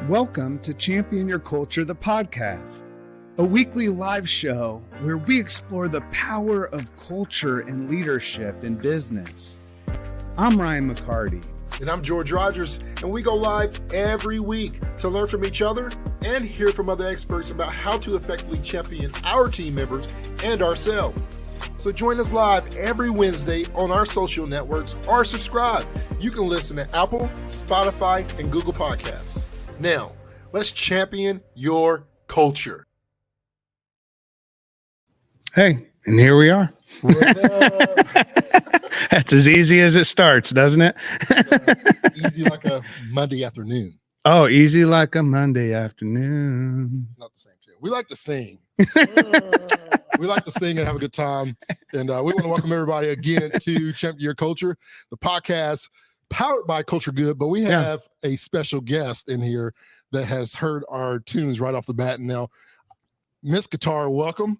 Welcome to Champion Your Culture, the podcast, a weekly live show where we explore the power of culture and leadership in business. I'm Ryan McCarty. And I'm George Rogers, and we go live every week to learn from each other and hear from other experts about how to effectively champion our team members and ourselves. So join us live every Wednesday on our social networks or subscribe. You can listen to Apple, Spotify, and Google Podcasts. Now, let's champion your culture. Hey, and here we are. What's up? That's as easy as it starts, doesn't it? Easy like a Monday afternoon. Oh, easy like a Monday afternoon. It's not the same thing. We like to sing. We like to sing and have a good time. And we want to welcome everybody again to Champion Your Culture, the podcast powered by Culture Good. But we have a special guest in here that has heard our tunes right off the bat. And now, Miss Katara, welcome.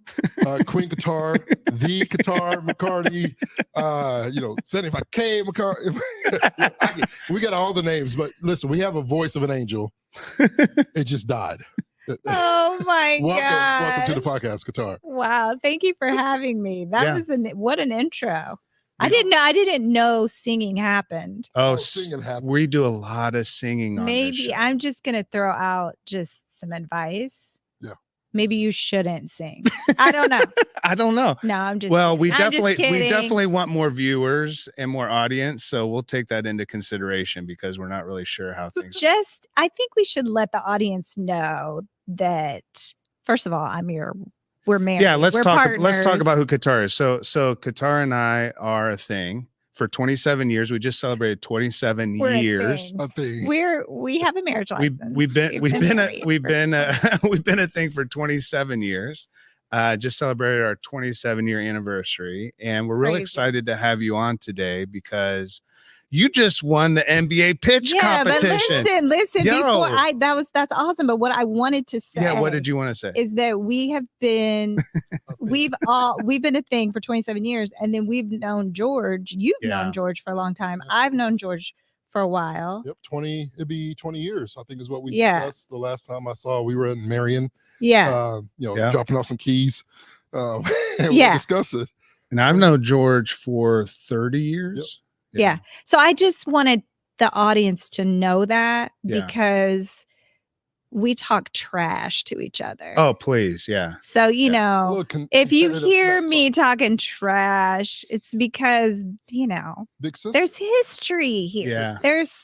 Queen Katara, the Katara McCarty, 75K McCarty. We got all the names, but listen, we have a voice of an angel. It just died. Oh my God. Welcome to the podcast, Katara. Wow. Thank you for having me. That was what an intro. I didn't know singing happened. Oh, singing happened. We do a lot of singing on this Maybe show. I'm just going to throw out just some advice. Yeah. Maybe you shouldn't sing. I don't know. I don't know. No, I'm just Well, kidding. I'm just we kidding. definitely want more viewers and more audience, so we'll take that into consideration because we're not really sure how things. I think we should let the audience know that first of all, we're married. Yeah, let's We're talk partners. about who Katara is. So Katara and I are a thing for 27 years. We just celebrated 27 We're a years. thing. I think We have a marriage license. We've been married a thing for 27 years. Just celebrated our 27-year anniversary, and we're really Crazy. excited to have you on today because you just won the NBA pitch competition. But listen. Yo. That's awesome. But what I wanted to say, Yeah, what did you want to say? is that we have been, we've been a thing for 27 years, and then we've known George. You've known George for a long time. I've known George for a while. Yep, it'd be 20 years, I think is what we Yeah. discussed the last time I saw. We were in Marion, Yeah. dropping off some keys. And we discussed it. And I've known George for 30 years. Yeah. So I just wanted the audience to know that Yeah. because we talk trash to each other. Oh, please. Yeah. So, if you hear me talk, talking trash, it's because, big sister. there's history here. Yeah. There's,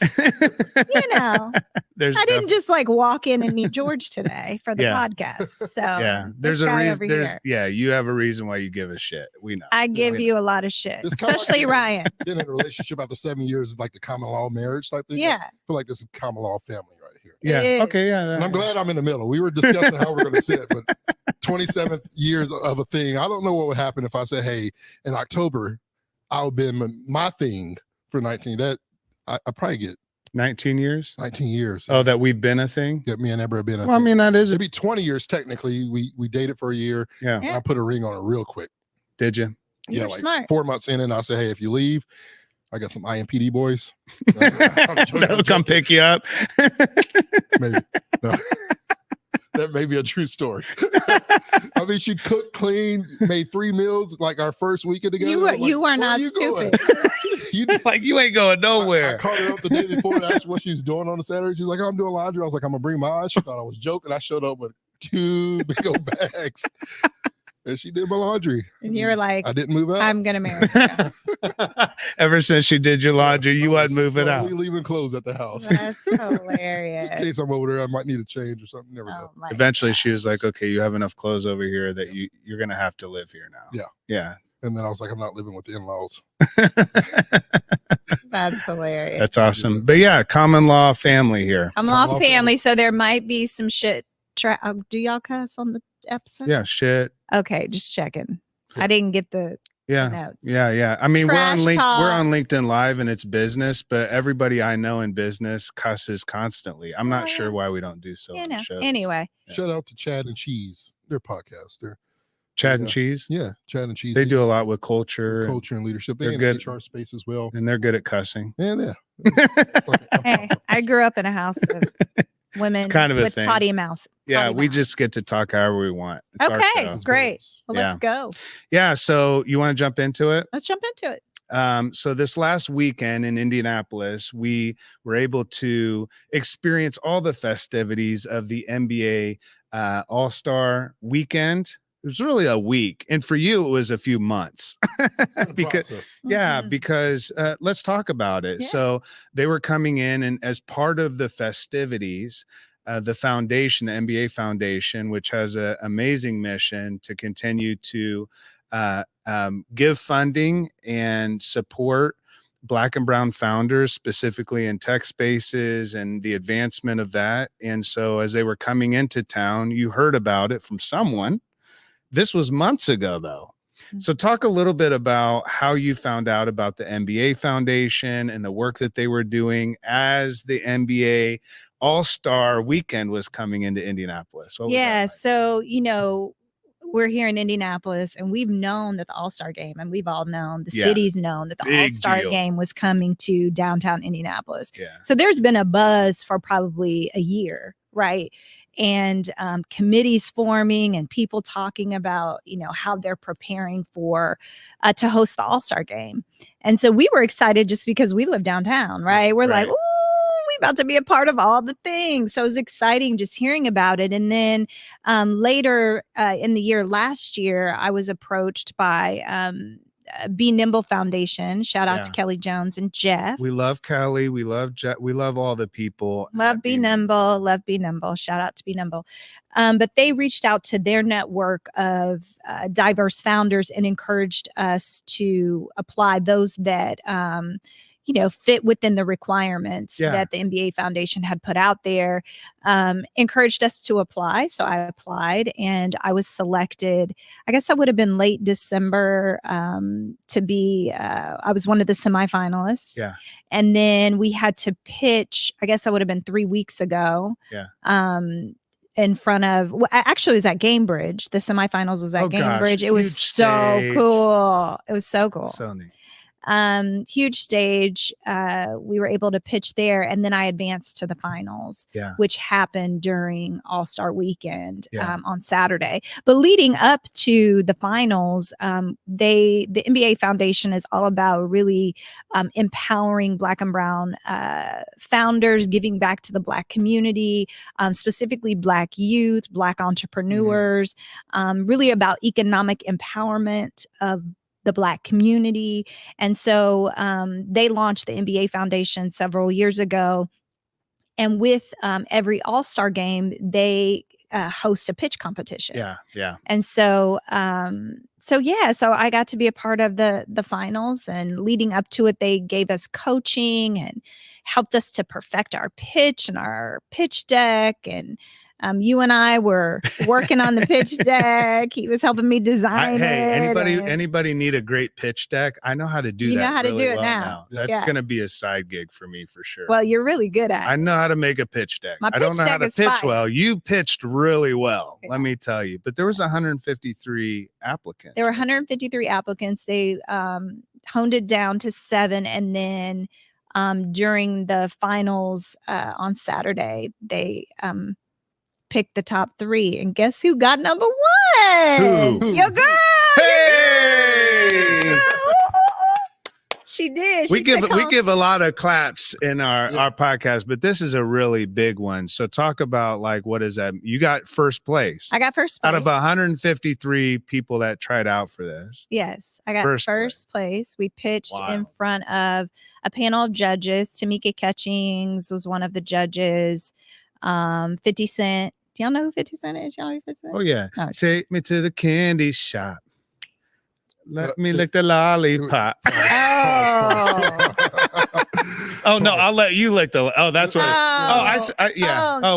There's I didn't just like walk in and meet George today for the podcast. So there's this a guy reason. over here. You have a reason why you give a shit. We know. I give you a lot of shit, It's kinda especially like- Ryan. Been in a relationship after 7 years is like the common law marriage type thing. Yeah. I feel like this is common law family right here. Yeah. It is. Okay. Yeah. And I'm glad I'm in the middle. We were discussing how we're going to sit, but 27th years of a thing. I don't know what would happen if I said, hey, in October, I'll be my thing for 19. That I probably get 19 years. 19 years. Oh, that we've been a thing. Get me and Eber been a Well, I thing. mean, that is It'd it. be 20 years technically. We dated for a year. Yeah. And I put a ring on it real quick. Did you? You're like smart. 4 months in, and I say, hey, if you leave, I got some IMPD boys. They'll come pick you up. Maybe. No. That may be a true story. I mean, she cooked, cleaned, made 3 meals like our first weekend together. You are "Where not you going?" stupid. You Like you ain't going I nowhere. called her up the day before and asked her what she was doing on the Saturday. She's like, I'm doing laundry. I was like, I'm gonna bring mine. She thought I was joking. I showed up with 2 big old bags. And she did my laundry. And you're like, I didn't move out. I'm going to marry you. Ever since she did your laundry, you I was wasn't moving out. slowly leaving clothes at the house. That's hilarious. Just in case I'm over there, I might need a change or something. Never know. Oh my Eventually, God. she was like, "Okay, you have enough clothes over here that you're gonna have to live here now." Yeah. Yeah. And then I was like, I'm not living with the in-laws. That's hilarious. That's awesome. But yeah, common law family here. I'm Common off law family, so there might be some shit. Do y'all cuss on the episode? Yeah. Shit. Okay, just checking. I didn't get the Yeah. notes. Yeah. I mean, we're on Trash talk. we're on LinkedIn Live and it's business, but everybody I know in business cusses constantly. I'm not Oh, sure yeah. why we don't do so. You on know. shows. Anyway, Yeah. Shout out to Chad and Cheese, their podcast. Chad and Cheese. Yeah, Chad and Cheese. They do a lot with culture, culture and leadership. they're They're in good. the HR space as well. and they're good at cussing. Yeah. hey, I grew up in a house of women It's kind of a with thing. potty mouth. Yeah, potty we mouths. just get to talk however we want. It's our Okay, show. great. Well, Yeah. let's go. Yeah, so you want to jump into it? Let's jump into it. So this last weekend in Indianapolis, we were able to experience all the festivities of the NBA All-Star Weekend. It was really a week, and for you, it was a few months. because let's talk about it. Yeah. So they were coming in, and as part of the festivities, the foundation, the NBA Foundation, which has an amazing mission to continue to give funding and support Black and brown founders, specifically in tech spaces and the advancement of that. And so as they were coming into town, you heard about it from someone. This was months ago, though. So talk a little bit about how you found out about the NBA Foundation and the work that they were doing as the NBA All-Star Weekend was coming into Indianapolis. What was that like? So, we're here in Indianapolis, and we've known that the All-Star game, and we've all known, the city's known that the Big All-Star deal. game was coming to downtown Indianapolis. Yeah. So there's been a buzz for probably a year, right? And committees forming and people talking about, how they're preparing for to host the All-Star game. And so we were excited just because we live downtown, right? We're like, ooh, we about to be a part of all the things. So it was exciting just hearing about it. And then later in the year last year, I was approached by Be Nimble Foundation. Shout out to Kelly Jones and Jeff. We love Kelly. We love Jeff. We love all the people. Love Be Nimble. Love Be Nimble. Shout out to Be Nimble. But they reached out to their network of diverse founders and encouraged us to apply those that fit within the requirements that the NBA Foundation had put out there, encouraged us to apply. So I applied and I was selected. I guess that would have been late December to be, I was one of the semifinalists. Yeah. And then we had to pitch, I guess that would have been 3 weeks ago. Yeah. In front of, actually it was at Gamebridge. The semifinals was at Gamebridge. It was so cool. It was so cool. So neat. Huge stage. We were able to pitch there, and then I advanced to the finals, which happened during All-Star Weekend on Saturday. But leading up to the finals, the NBA Foundation is all about really empowering Black and brown founders, giving back to the Black community, specifically Black youth, Black entrepreneurs, really about economic empowerment of the Black community. And so they launched the NBA Foundation several years ago. And with every All-Star game, they host a pitch competition. Yeah. And so I got to be a part of the finals, and leading up to it, they gave us coaching and helped us to perfect our pitch and our pitch deck. And you and I were working on the pitch deck. He was helping me design it. Anybody need a great pitch deck? I know how to do that. You know how to really do it well now. That's going to be a side gig for me for sure. Well, you're really good at it. I know how to make a pitch deck. I don't know how to pitch well. You pitched really well, let me tell you. But there was 153 applicants. There were 153 applicants. They honed it down to 7, and then during the finals on Saturday, they picked the top 3, and guess who got number 1? Who? Your girl. Hey! She did. We give a lot of claps in our podcast, but this is a really big one. So talk about, like, what is that? You got first place. I got first place. Out of 153 people that tried out for this. Yes, I got first place. We pitched in front of a panel of judges. Tamika Catchings was one of the judges. 50 Cent. Do y'all know who 50 Cent is? Y'all know who 50 Cent? Oh yeah. No. Take me to the candy shop. Let me lick the lollipop. Oh no, I'll let you lick the. Oh, that's what.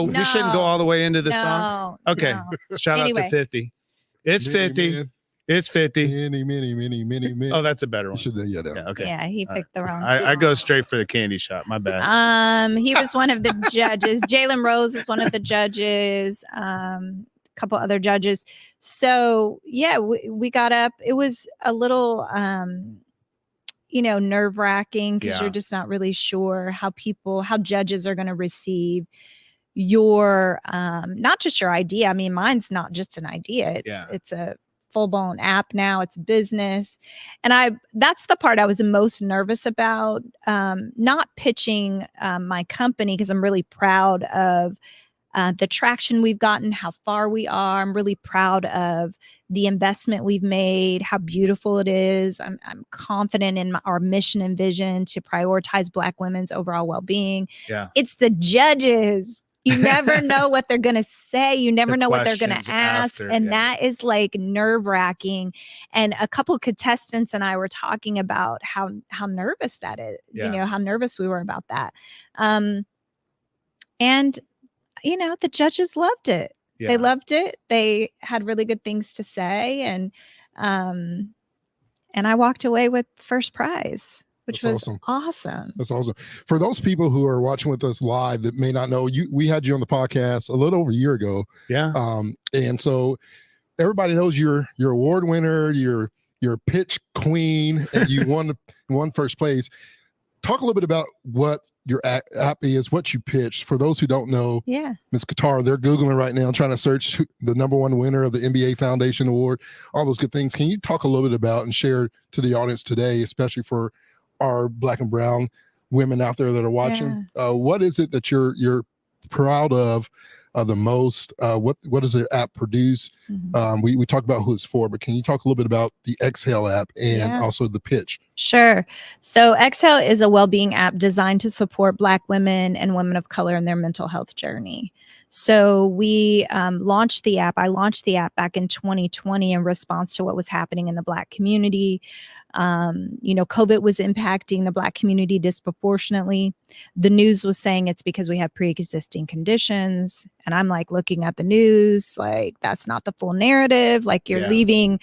We shouldn't go all the way into the song. Okay. No. Shout out to 50. It's 50. Man. It's 50. Many. Oh, that's a better one. Okay. Yeah, he picked the wrong. I go straight for the candy shop. My bad. He was one of the judges. Jalen Rose was one of the judges. A couple other judges. So yeah, we got up. It was a little, nerve wracking because you're just not really sure how judges are going to receive your not just your idea. I mean, mine's not just an idea. It's a full-blown app now. It's business. And that's the part I was most nervous about, not pitching my company, because I'm really proud of the traction we've gotten, how far we are. I'm really proud of the investment we've made, how beautiful it is. I'm confident in our mission and vision to prioritize Black women's overall well-being. Yeah. It's the judges. You never know what they're going to say. You never know what they're going to ask. And that is like nerve-wracking. And a couple of contestants and I were talking about how nervous that is, how nervous we were about that. And the judges loved it. Yeah. They loved it. They had really good things to say. And I walked away with first prize, which was awesome. That's awesome. For those people who are watching with us live that may not know, we had you on the podcast a little over a year ago. Yeah. And so everybody knows you're award winner, you're pitch queen, and you won first place. Talk a little bit about what your app is, what you pitched. For those who don't know, Ms. Katara, they're Googling right now, trying to search the #1 winner of the NBA Foundation Award, all those good things. Can you talk a little bit about and share to the audience today, especially for our Black and brown women out there that are watching? What is it that you're proud of the most? What does the app produce? Mm-hmm. We talked about who it's for, but can you talk a little bit about the Exhale app and also the pitch? Sure. So Exhale is a well-being app designed to support Black women and women of color in their mental health journey. So we launched the app. I launched the app back in 2020 in response to what was happening in the Black community. COVID was impacting the Black community disproportionately. The news was saying it's because we have pre-existing conditions. And I'm like looking at the news, like that's not the full narrative. Like you're leaving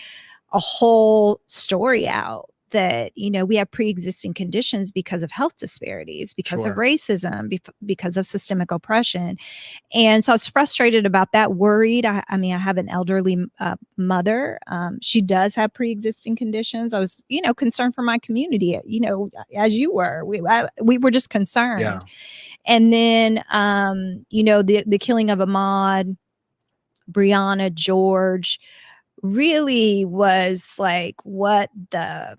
a whole story out. That, we have pre-existing conditions because of health disparities, because of racism, because of systemic oppression. And so I was frustrated about that, worried. I have an elderly mother. She does have pre-existing conditions. I was, concerned for my community, as you were. We were just concerned. Yeah. And then, the killing of Ahmaud, Breonna, George really was like, what the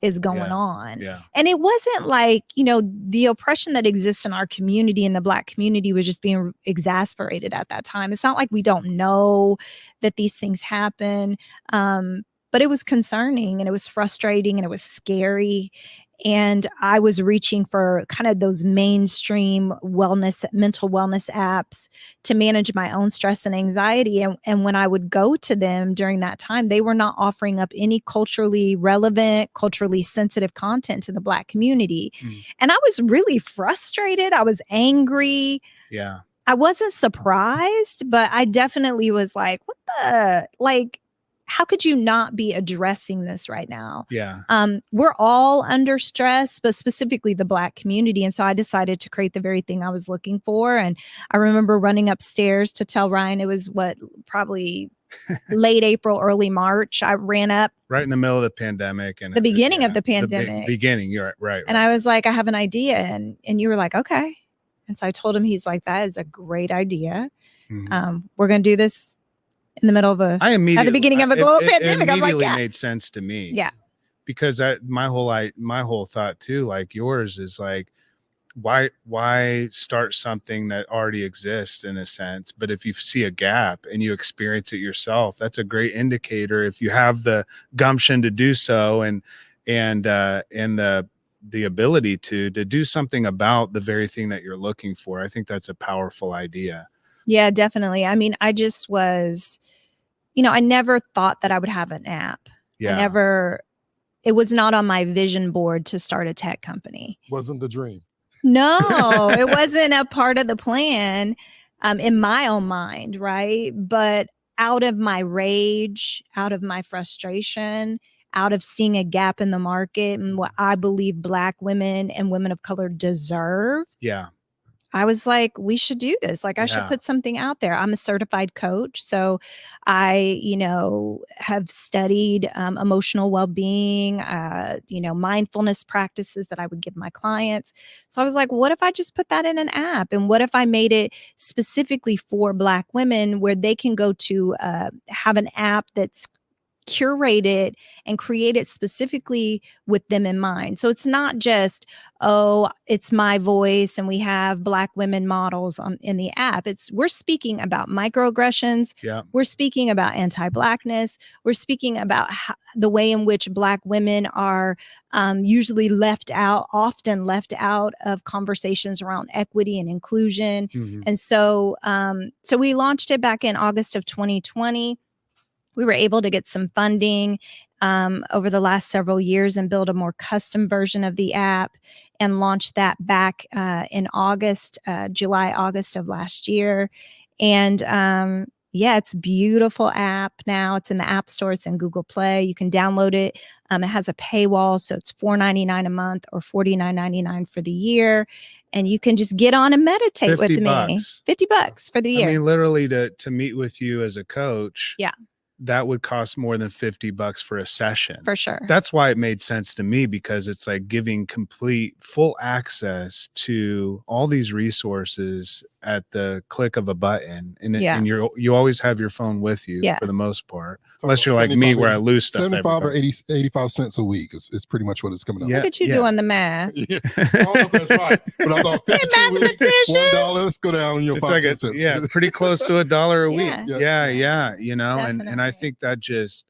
is going on. Yeah. And it wasn't like, the oppression that exists in our community and the Black community was just being exasperated at that time. It's not like we don't know that these things happen. But it was concerning and it was frustrating and it was scary. And I was reaching for kind of those mainstream mental wellness apps to manage my own stress and anxiety. And when I would go to them during that time, they were not offering up any culturally relevant, culturally sensitive content to the Black community. And I was really frustrated. I was angry. Yeah. I wasn't surprised, but I definitely was like, what the, like, how could you not be addressing this right now? Yeah. We're all under stress, but specifically the Black community. And so I decided to create the very thing I was looking for. And I remember running upstairs to tell Ryan, it was probably late April, early March. I ran up. Right in the middle of the pandemic. And the beginning of the pandemic. Beginning, you're right. And I was like, I have an idea. And you were like, okay. And so I told him, he's like, that is a great idea. Mm-hmm. We're going to do this in the middle of at the beginning of a global pandemic. It immediately made sense to me. Yeah. Because my whole thought too, like yours, is like, why start something that already exists in a sense? But if you see a gap and you experience it yourself, that's a great indicator. If you have the gumption to do so and the ability to do something about the very thing that you're looking for, I think that's a powerful idea. Yeah, definitely. I mean, I just was, I never thought that I would have an app. Yeah. It was not on my vision board to start a tech company. Wasn't the dream. No, it wasn't a part of the plan in my own mind, right? But out of my rage, out of my frustration, out of seeing a gap in the market and what I believe Black women and women of color deserve. Yeah. I was like, we should do this. Like, I should put something out there. I'm a certified coach. So I, have studied emotional well-being, mindfulness practices that I would give my clients. So I was like, what if I just put that in an app? And what if I made it specifically for Black women where they can go to have an app that's curated and created specifically with them in mind. So it's not just, it's my voice and we have Black women models in the app. We're speaking about microaggressions. Yeah. We're speaking about anti-Blackness. We're speaking about the way in which Black women are usually often left out of conversations around equity and inclusion. Mm-hmm. And so we launched it back in August of 2020. We were able to get some funding over the last several years and build a more custom version of the app and launch that back in July, August of last year. And it's a beautiful app now. It's in the App Store. It's in Google Play. You can download it. It has a paywall, so it's $4.99 a month or $49.99 for the year. And you can just get on and meditate with me. $50 for the year. I mean, literally to meet with you as a coach. Yeah. That would cost more than $50 for a session. For sure. That's why it made sense to me, because it's like giving full access to all these resources at the click of a button. And you always have your phone with you for the most part. Unless you're like me where I lose stuff. 75 or 85 cents a week is pretty much what it's coming out. Look at you doing the math. Yeah. I don't know if that's right. But I thought 52 weeks, $1, let's go down your 5 cents. Yeah, pretty close to $1 a week. Yeah. And I think that just,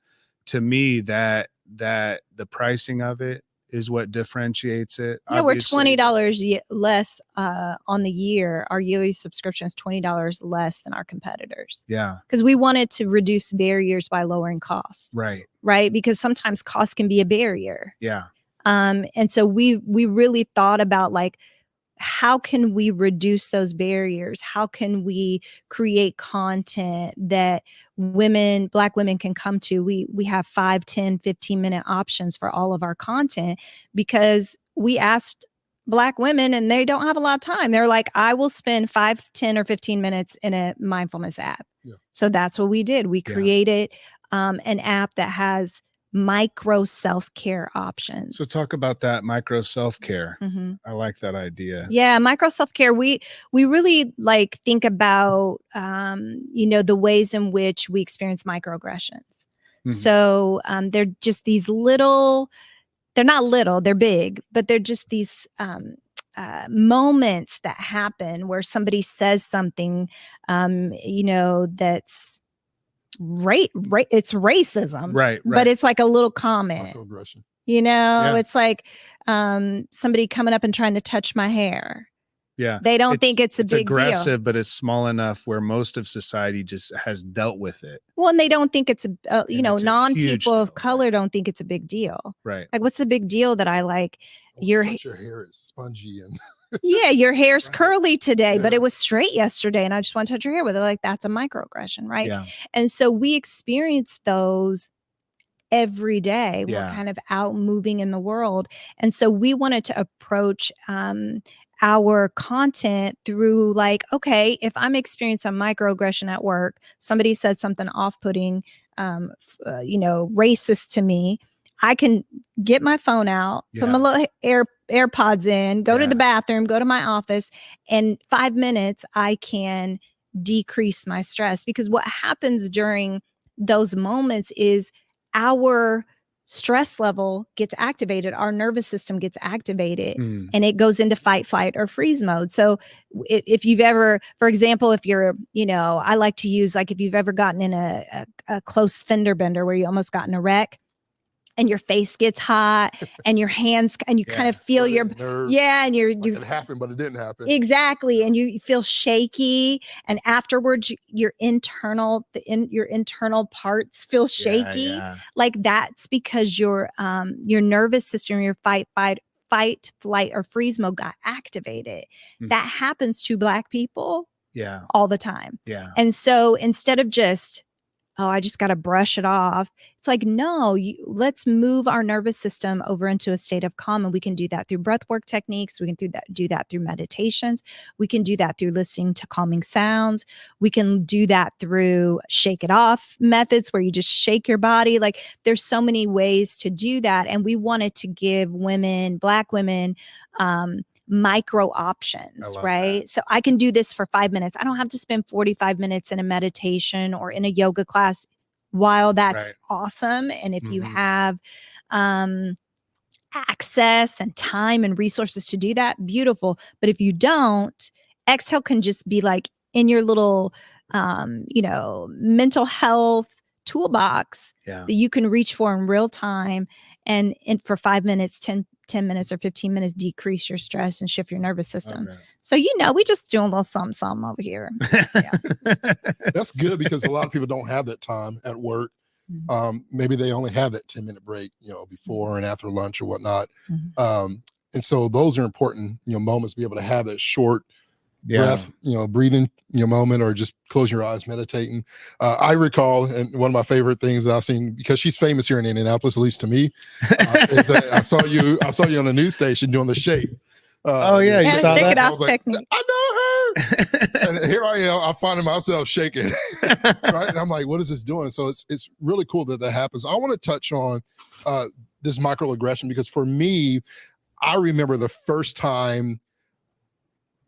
to me, that the pricing of it is what differentiates it. Yeah, obviously. We're $20 less on the year. Our yearly subscription is $20 less than our competitors. Yeah. Because we wanted to reduce barriers by lowering costs. Right. Because sometimes cost can be a barrier. Yeah. And so we really thought about, like, how can we reduce those barriers? How can we create content that Black women can come to? We have 5, 10, 15-minute options for all of our content, because we asked Black women and they don't have a lot of time. They're like, I will spend 5, 10, or 15 minutes in a mindfulness app. Yeah. So that's what we did. We created an app that has micro self-care options. So talk about that micro self-care. Mm-hmm. I like that idea. Yeah, micro self-care. We really think about the ways in which we experience microaggressions. Mm-hmm. So they're just these little. They're not little. They're big, but they're just these moments that happen where somebody says something, that's. It's racism, right? But it's like a little comment. Microaggression. It's like somebody coming up and trying to touch my hair. Yeah, they don't think it's a big aggressive, deal. But it's small enough where most of society just has dealt with it. Well, and they don't think it's non-people of color don't think it's a big deal. Right? Like, what's the big deal that I like? Your hair is spongy and. Yeah, your hair's curly today, but it was straight yesterday, and I just want to touch your hair with it. Like, that's a microaggression, right? Yeah. And so we experience those every day. We're kind of out moving in the world, and so we wanted to approach our content through, like, okay, if I'm experiencing a microaggression at work, somebody said something off-putting, racist to me, I can get my phone out, put my little AirPods in, go to the bathroom, go to my office, and 5 minutes I can decrease my stress. Because what happens during those moments is our stress level gets activated, our nervous system gets activated, and it goes into fight, flight, or freeze mode. So if you've ever, for example, if you're, I like to use, like, if you've ever gotten in a close fender bender where you almost got in a wreck, and your face gets hot and your hands, and you kind of feel your nerves, and you're it happened, but it didn't happen. Exactly. And you feel shaky, and afterwards your internal parts feel shaky. Like, that's because your nervous system, your fight, flight, or freeze mode got activated. That happens to Black people all the time. Yeah. And so instead of just oh, I just got to brush it off. It's like, no, let's move our nervous system over into a state of calm. And we can do that through breathwork techniques. We can do that through meditations. We can do that through listening to calming sounds. We can do that through shake it off methods where you just shake your body. Like there's so many ways to do that. And we wanted to give women, Black women, micro options, right? That. So I can do this for 5 minutes. I don't have to spend 45 minutes in a meditation or in a yoga class. While that's awesome, and if you have access and time and resources to do that, beautiful. But if you don't, exhale can just be like in your little mental health toolbox that you can reach for in real time, and for 5 minutes, 10 minutes or 15 minutes, decrease your stress and shift your nervous system. Okay. So, we just do a little something over here. That's good, because a lot of people don't have that time at work. Maybe they only have that 10-minute break, before and after lunch or whatnot. And so those are important, moments to be able to have that short breath, breathing, moment, or just close your eyes, meditating. I recall, and one of my favorite things that I've seen, because she's famous here in Indianapolis, at least to me, is that I saw you on the news station doing the shake. You saw that? Shake it off technique. I know her. And here I am, I'm finding myself shaking. Right. And I'm like, what is this doing? So it's really cool that happens. I want to touch on this microaggression, because for me, I remember the first time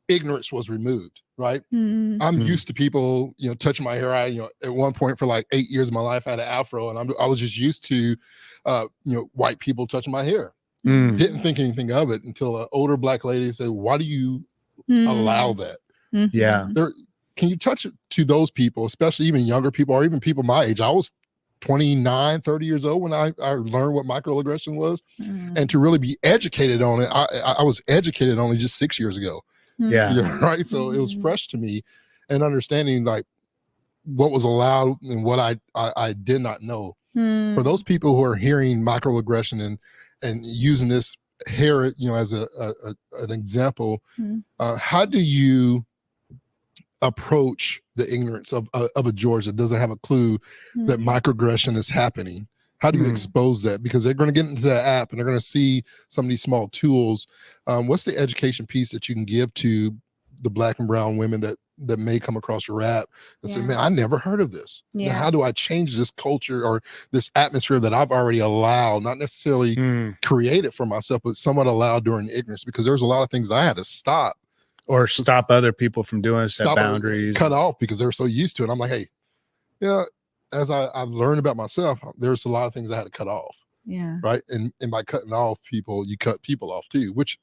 ignorance was removed, right? I'm used to people, touching my hair. At one point for like 8 years of my life, I had an afro, and I was just used to, white people touching my hair. Didn't think anything of it until an older Black lady said, why do you allow that? Yeah. Can you touch to those people, especially even younger people, or even people my age? I was 29, 30 years old when I learned what microaggression was, and to really be educated on it. I was educated only just 6 years ago. Yeah. Right. So it was fresh to me, and understanding like what was allowed and what I did not know. For those people who are hearing microaggression and using this hair, as an example, how do you approach the ignorance of a George that doesn't have a clue that microaggression is happening? How do you expose that? Because they're going to get into the app and they're going to see some of these small tools. What's the education piece that you can give to the Black and brown women that may come across your app and say, man, I never heard of this. Now, how do I change this culture or this atmosphere that I've already allowed, not necessarily created for myself, but somewhat allowed during ignorance? Because there's a lot of things that I had to stop. Or stop other people from doing, set boundaries. Cut off, because they're so used to it. I'm like, hey, as I've learned about myself, there's a lot of things I had to cut off. Yeah. Right. And by cutting off people, you cut people off too, which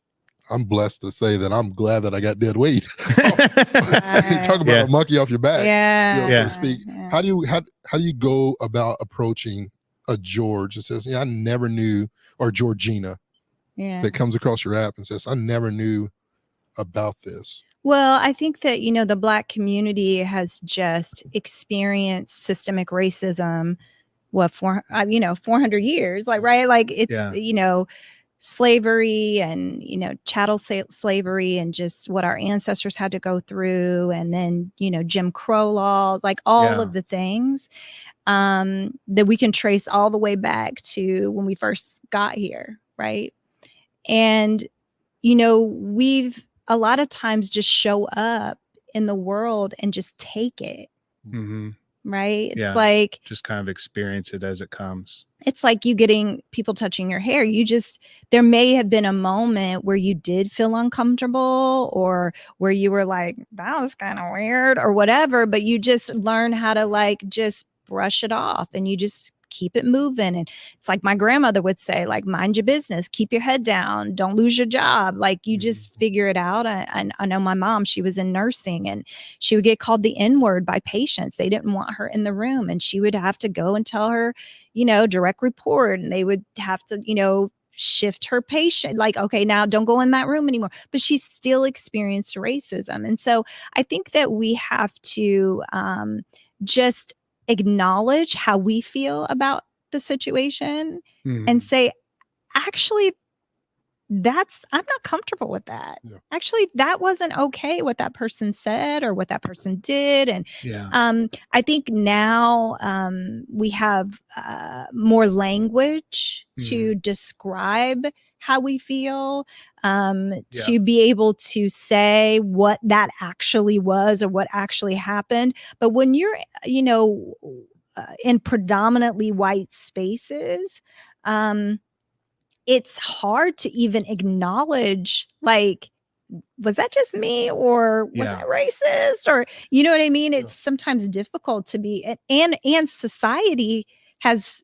I'm blessed to say that I'm glad that I got dead weight. Talk about a monkey off your back. So to speak. How do you go about approaching a George that says, I never knew, or Georgina that comes across your app and says, I never knew about this? Well, I think that, the Black community has just experienced systemic racism, 400 years, right? Like it's, slavery and, chattel slavery, and just what our ancestors had to go through. And then, Jim Crow laws, like all of the things that we can trace all the way back to when we first got here. Right. And, we've a lot of times just show up in the world and just take it. Right. It's like just kind of experience it as it comes. It's like you getting people touching your hair. There may have been a moment where you did feel uncomfortable, or where you were like, that was kind of weird or whatever, but you just learn how to just brush it off, and you just keep it moving. And it's like my grandmother would say, like, mind your business, keep your head down, don't lose your job. Like, you just figure it out. I know my mom, she was in nursing, and she would get called the N-word by patients. They didn't want her in the room, and she would have to go and tell her, direct report, and they would have to, shift her patient, like, okay, now don't go in that room anymore. But she still experienced racism. And so I think that we have to just acknowledge how we feel about the situation and say, actually, I'm not comfortable with that. Yeah. Actually, that wasn't okay what that person said or what that person did. And I think now we have more language to describe how we feel, to be able to say what that actually was or what actually happened. But when you're, in predominantly white spaces, it's hard to even acknowledge, like, was that just me, or was I racist, or you know what I mean? It's sometimes difficult to be, and society has,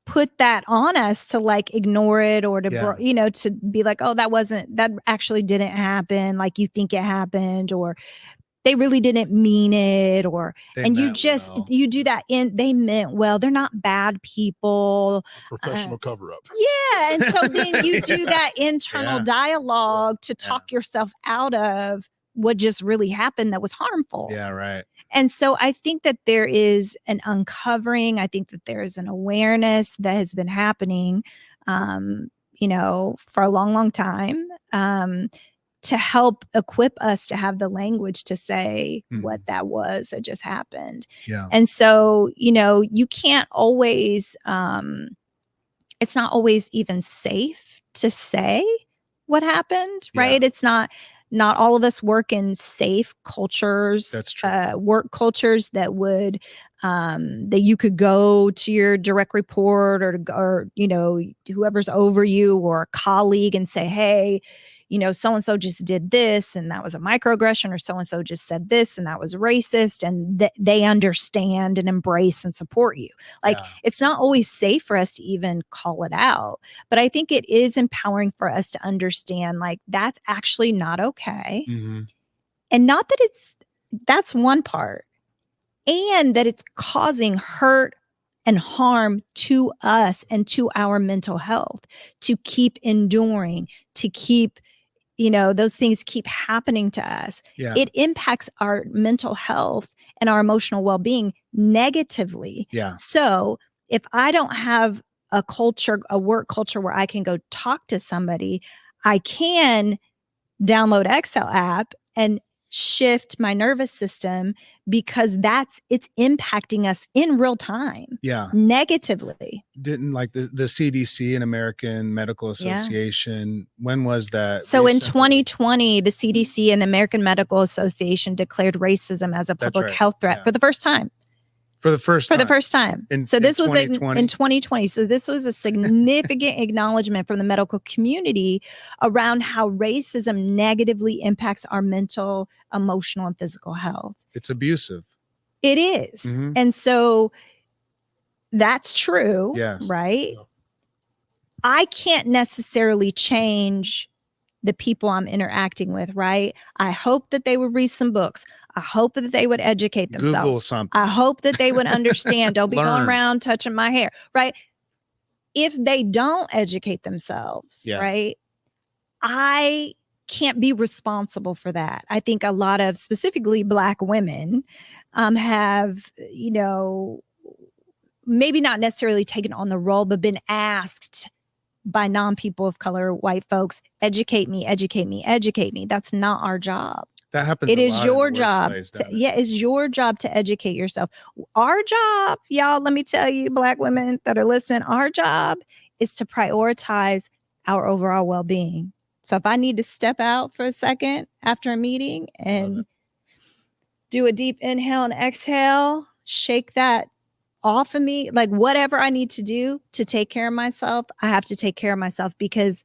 put that on us to like ignore it, or to to be like, oh, that actually didn't happen like you think it happened, or they really didn't mean it, and you do that they meant well. They're not bad people. Professional cover up. Yeah. And so then you do that internal dialogue to talk yourself out of what just really happened that was harmful. Yeah, right. And so I think that there is an uncovering. I think that there is an awareness that has been happening, for a long, long time. To help equip us to have the language to say what that was that just happened. Yeah. And so, you can't always, it's not always even safe to say what happened, right? It's not all of us work in safe cultures. That's true. Work cultures that would, that you could go to your direct report or whoever's over you or a colleague and say, hey, so-and-so just did this and that was a microaggression, or so-and-so just said this and that was racist, and they understand and embrace and support you. Like, it's not always safe for us to even call it out, but I think it is empowering for us to understand, like, that's actually not okay. And not that that's one part, and that it's causing hurt and harm to us and to our mental health, to keep enduring, to keep, those things keep happening to us. It impacts our mental health and our emotional well-being negatively. So if I don't have a work culture where I can go talk to somebody, I can download Excel app and shift my nervous system, because it's impacting us in real time. Negatively. Didn't like the CDC and American Medical Association, when was that? So in 2020, the CDC and the American Medical Association declared racism as a public health threat for the first time. For the first time. This was in 2020. So this was a significant acknowledgement from the medical community around how racism negatively impacts our mental, emotional, and physical health. It's abusive. It is. And so that's true, right? I can't necessarily change the people I'm interacting with, right? I hope that they would read some books. I hope that they would educate themselves. Google something. I hope that they would understand. Don't be going around touching my hair, right? If they don't educate themselves, right? I can't be responsible for that. I think a lot of specifically Black women have, maybe not necessarily taken on the role, but been asked by non-people of color, white folks, educate me. That's not our job. That happens. It is your job. It's your job to educate yourself. Our job, y'all, let me tell you, Black women that are listening, our job is to prioritize our overall well-being. So if I need to step out for a second after a meeting and do a deep inhale and exhale, shake that off of me, like whatever I need to do to take care of myself, I have to take care of myself, because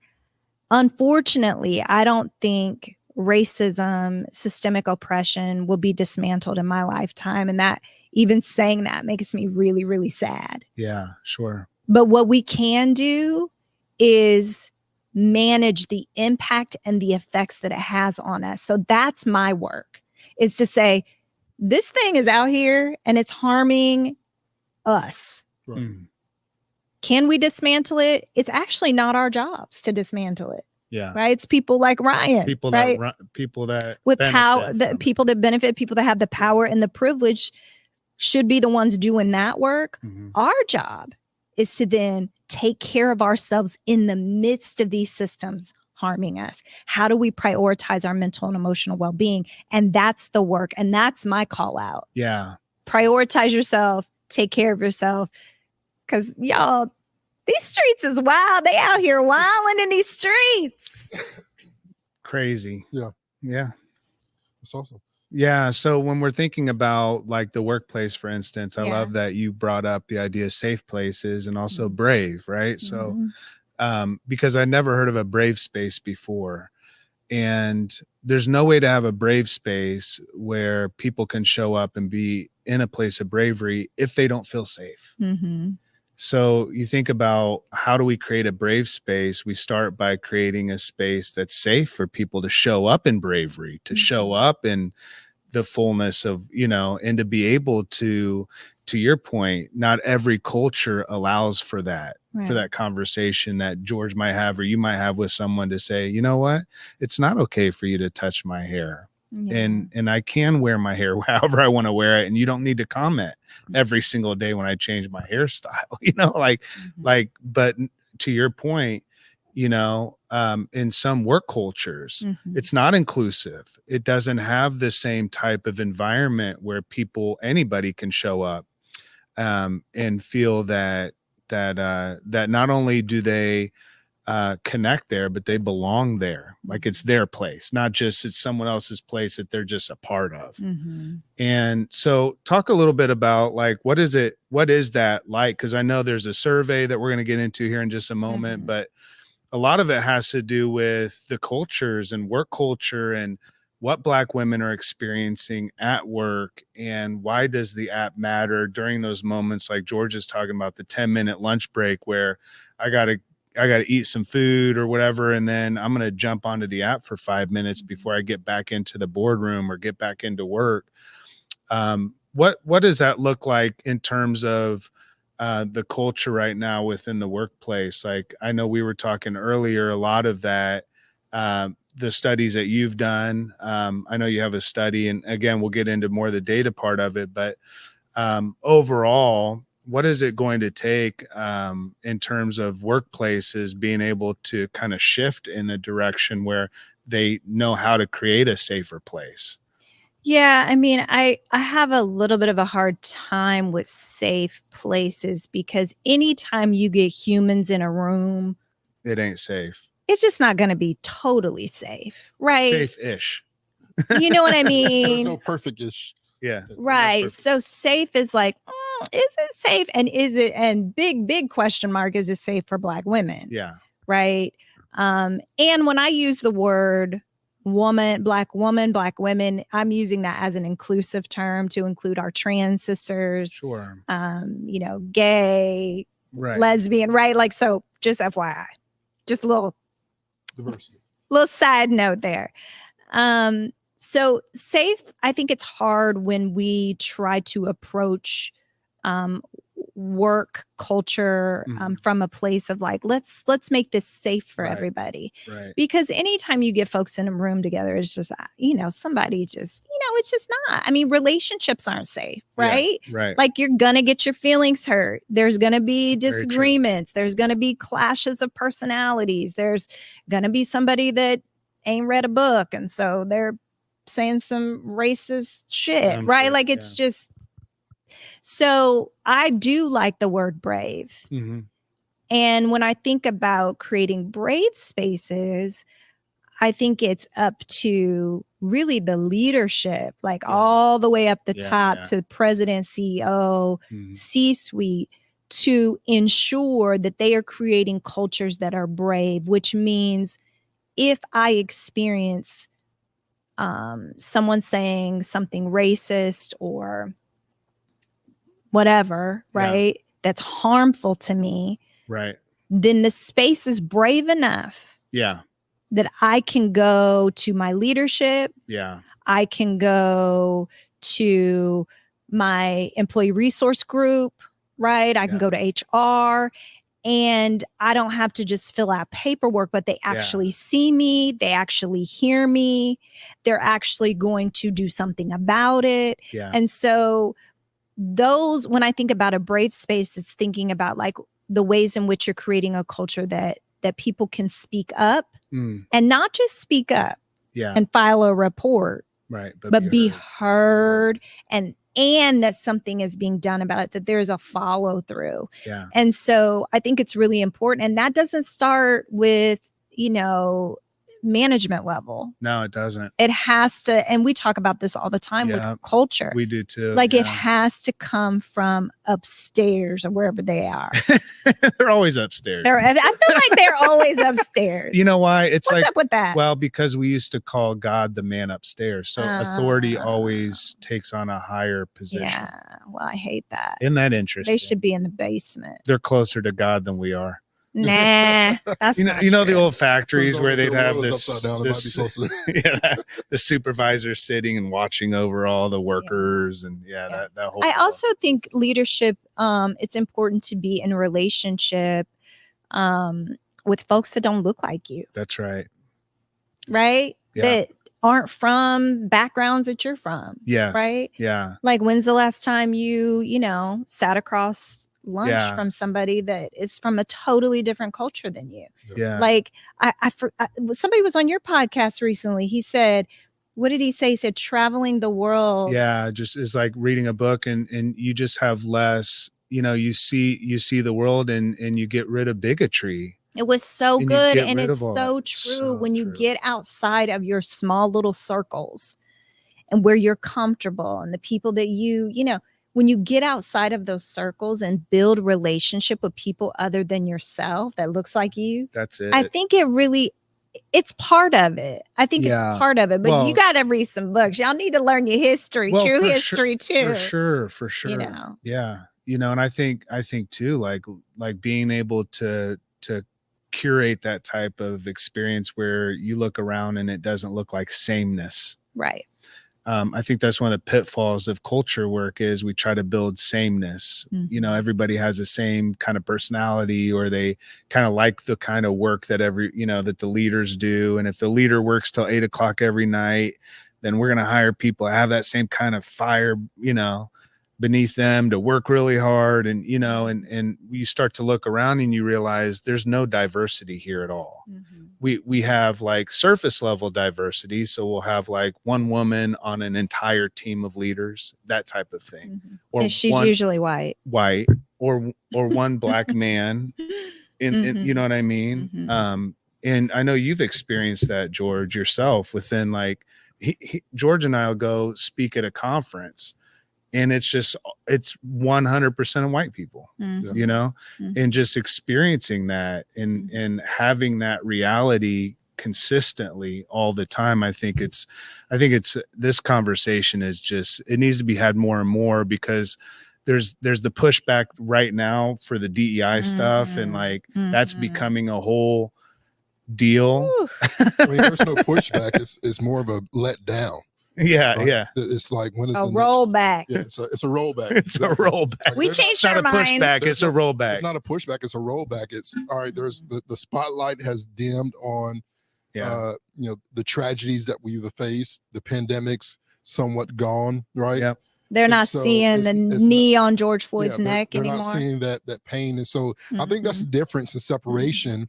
unfortunately, I don't think racism, systemic oppression will be dismantled in my lifetime. And that, even saying that, makes me really, really sad. Yeah, sure. But what we can do is manage the impact and the effects that it has on us. So that's my work, is to say, this thing is out here and it's harming us. Can we dismantle it? It's actually not our jobs to dismantle it. Right. It's people like Ryan. People right? that with power, people that benefit, people that have the power and the privilege should be the ones doing that work. Our job is to then take care of ourselves in the midst of these systems harming us? How do we prioritize our mental and emotional well-being? And that's the work. And that's my call out. Yeah. Prioritize yourself, take care of yourself. Because y'all, these streets is wild. They out here wilding in these streets. Crazy. Yeah. Yeah. That's awesome. Yeah. So when we're thinking about like the workplace, for instance, I love that you brought up the idea of safe places and also brave, right? So, because I never heard of a brave space before. And there's no way to have a brave space where people can show up and be in a place of bravery if they don't feel safe. So you think about, how do we create a brave space? We start by creating a space that's safe for people to show up in bravery, to show up in the fullness of, and to be able to your point, not every culture allows for that, for that conversation that George might have, or you might have with someone, to say, you know what, it's not okay for you to touch my hair. And I can wear my hair however I want to wear it. And you don't need to comment every single day when I change my hairstyle, but to your point, in some work cultures, it's not inclusive. It doesn't have the same type of environment where anybody can show up, and feel that not only do they connect there, but they belong there. Like it's their place, not just it's someone else's place that they're just a part of. And so talk a little bit about like, what is that like? Because I know there's a survey that we're going to get into here in just a moment, but a lot of it has to do with the cultures and work culture and what Black women are experiencing at work, and why does the app matter during those moments like George is talking about, the 10-minute lunch break where I got to eat some food or whatever, and then I'm going to jump onto the app for 5 minutes before I get back into the boardroom or get back into work. What does that look like in terms of the culture right now within the workplace? Like, I know we were talking earlier, a lot of that, the studies that you've done. I know you have a study, and again, we'll get into more of the data part of it, but overall, what is it going to take in terms of workplaces being able to kind of shift in a direction where they know how to create a safer place? Yeah, I mean, I have a little bit of a hard time with safe places, because anytime you get humans in a room, it ain't safe. It's just not going to be totally safe, right? Safe-ish. You know what I mean? There's no perfect-ish. Yeah. Right. No, so safe is like, is it safe? And big question mark, is it safe for Black women? Yeah. Right. And when I use the word Black women, I'm using that as an inclusive term to include our trans sisters. Sure. Gay, lesbian, right? Like, so just FYI, just a little diversity. Little side note there. So safe, I think it's hard when we try to approach work culture from a place of like, let's make this safe for everybody. Right. Because anytime you get folks in a room together, it's just, somebody just, it's just not. I mean, relationships aren't safe, right? Yeah, right. Like, you're going to get your feelings hurt. There's going to be disagreements. There's going to be clashes of personalities. There's going to be somebody that ain't read a book, and so they're saying some racist shit, right? Sure, like, it's just, so I do like the word brave. And when I think about creating brave spaces, I think it's up to really the leadership, like all the way up the top to president, CEO, C-suite, to ensure that they are creating cultures that are brave, which means if I experience someone saying something racist or whatever, right, that's harmful to me, right, then the space is brave enough that I can go to my leadership, I can go to my employee resource group, right, I can go to HR, and I don't have to just fill out paperwork, but they actually see me, they actually hear me, they're actually going to do something about it. And so when I think about a brave space, it's thinking about like the ways in which you're creating a culture that people can speak up and not just speak up and file a report, right? But be heard and that something is being done about it, that there's a follow through. Yeah. And so I think it's really important. And that doesn't start with, management level. No, it doesn't. It has to, and we talk about this all the time with culture. We do too. Like it has to come from upstairs or wherever they are. They're always upstairs. I feel like they're always upstairs. You know why? It's What's up with that? Well, because we used to call God the man upstairs. So authority always takes on a higher position. Yeah. Well, I hate that. Isn't that interesting? They should be in the basement. They're closer to God than we are. Nah, that's you know the old factories where they'd have the supervisor sitting and watching over all the workers and that whole. I also think leadership. It's important to be in relationship with folks that don't look like you. That's right. Right. Yeah. That aren't from backgrounds that you're from. Yes. Right. Yeah. Like when's the last time you sat across lunch from somebody that is from a totally different culture than you? Yeah. Like somebody was on your podcast recently. He said, what did he say? He said, traveling the world. Yeah. Just is like reading a book and you just have less, you see the world and you get rid of bigotry. It was so good. And it's so true when you get outside of your small little circles and where you're comfortable and the people that when you get outside of those circles and build relationship with people other than yourself that looks like you. That's it. I think it's part of it. I think it's part of it, but you got to read some books. Y'all need to learn your history, true history too. For sure. Yeah. And I think too, like being able to curate that type of experience where you look around and it doesn't look like sameness. Right. I think that's one of the pitfalls of culture work is we try to build sameness. Mm-hmm. Everybody has the same kind of personality or they kind of like the kind of work that that the leaders do. And if the leader works till 8:00 every night, then we're going to hire people that have that same kind of fire, beneath them to work really hard. And, and you start to look around and you realize there's no diversity here at all. Mm-hmm. We have like surface level diversity. So we'll have like one woman on an entire team of leaders, that type of thing. Mm-hmm. Or and she's usually white or one black man in you know what I mean? Mm-hmm. And I know you've experienced that, George, yourself within like George and I'll go speak at a conference. And it's 100% of white people, and just experiencing that and having that reality consistently all the time. I think it's this conversation is just, it needs to be had more and more because there's the pushback right now for the DEI stuff. And like, that's becoming a whole deal. I mean, there's no pushback. It's more of a let down. Yeah, right? yeah. It's like when is a rollback? Yeah, it's a rollback. It's a rollback. Like, we changed our mind. It's not a pushback. It's a rollback. It's not a pushback. It's a rollback. It's all right. There's the spotlight has dimmed on, the tragedies that we've faced. The pandemic's somewhat gone, right? Yeah. They're not seeing the knee on George Floyd's neck anymore. They're not seeing that pain, and so I think that's the difference in separation.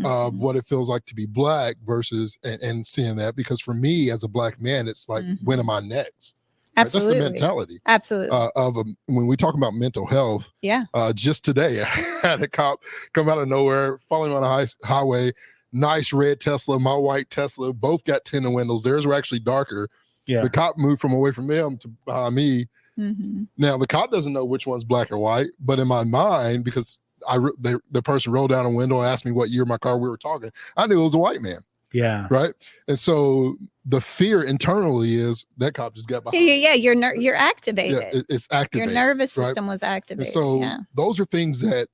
Of what it feels like to be black versus and seeing that, because for me as a black man, it's like, when am I next? Absolutely. Right? That's the mentality. Absolutely. When we talk about mental health. Yeah. Just today, I had a cop come out of nowhere, following on a highway, nice red Tesla, my white Tesla, both got tinted windows. Theirs were actually darker. Yeah. The cop moved from away from him to behind me. Mm-hmm. Now the cop doesn't know which one's black or white, but in my mind, because the person rolled down a window and asked me what year my car we were talking, I knew it was a white man. Yeah. Right. And so the fear internally is that cop just got behind. Yeah. You're activated. Yeah, it's activated. Your nervous system was activated. And so those are things that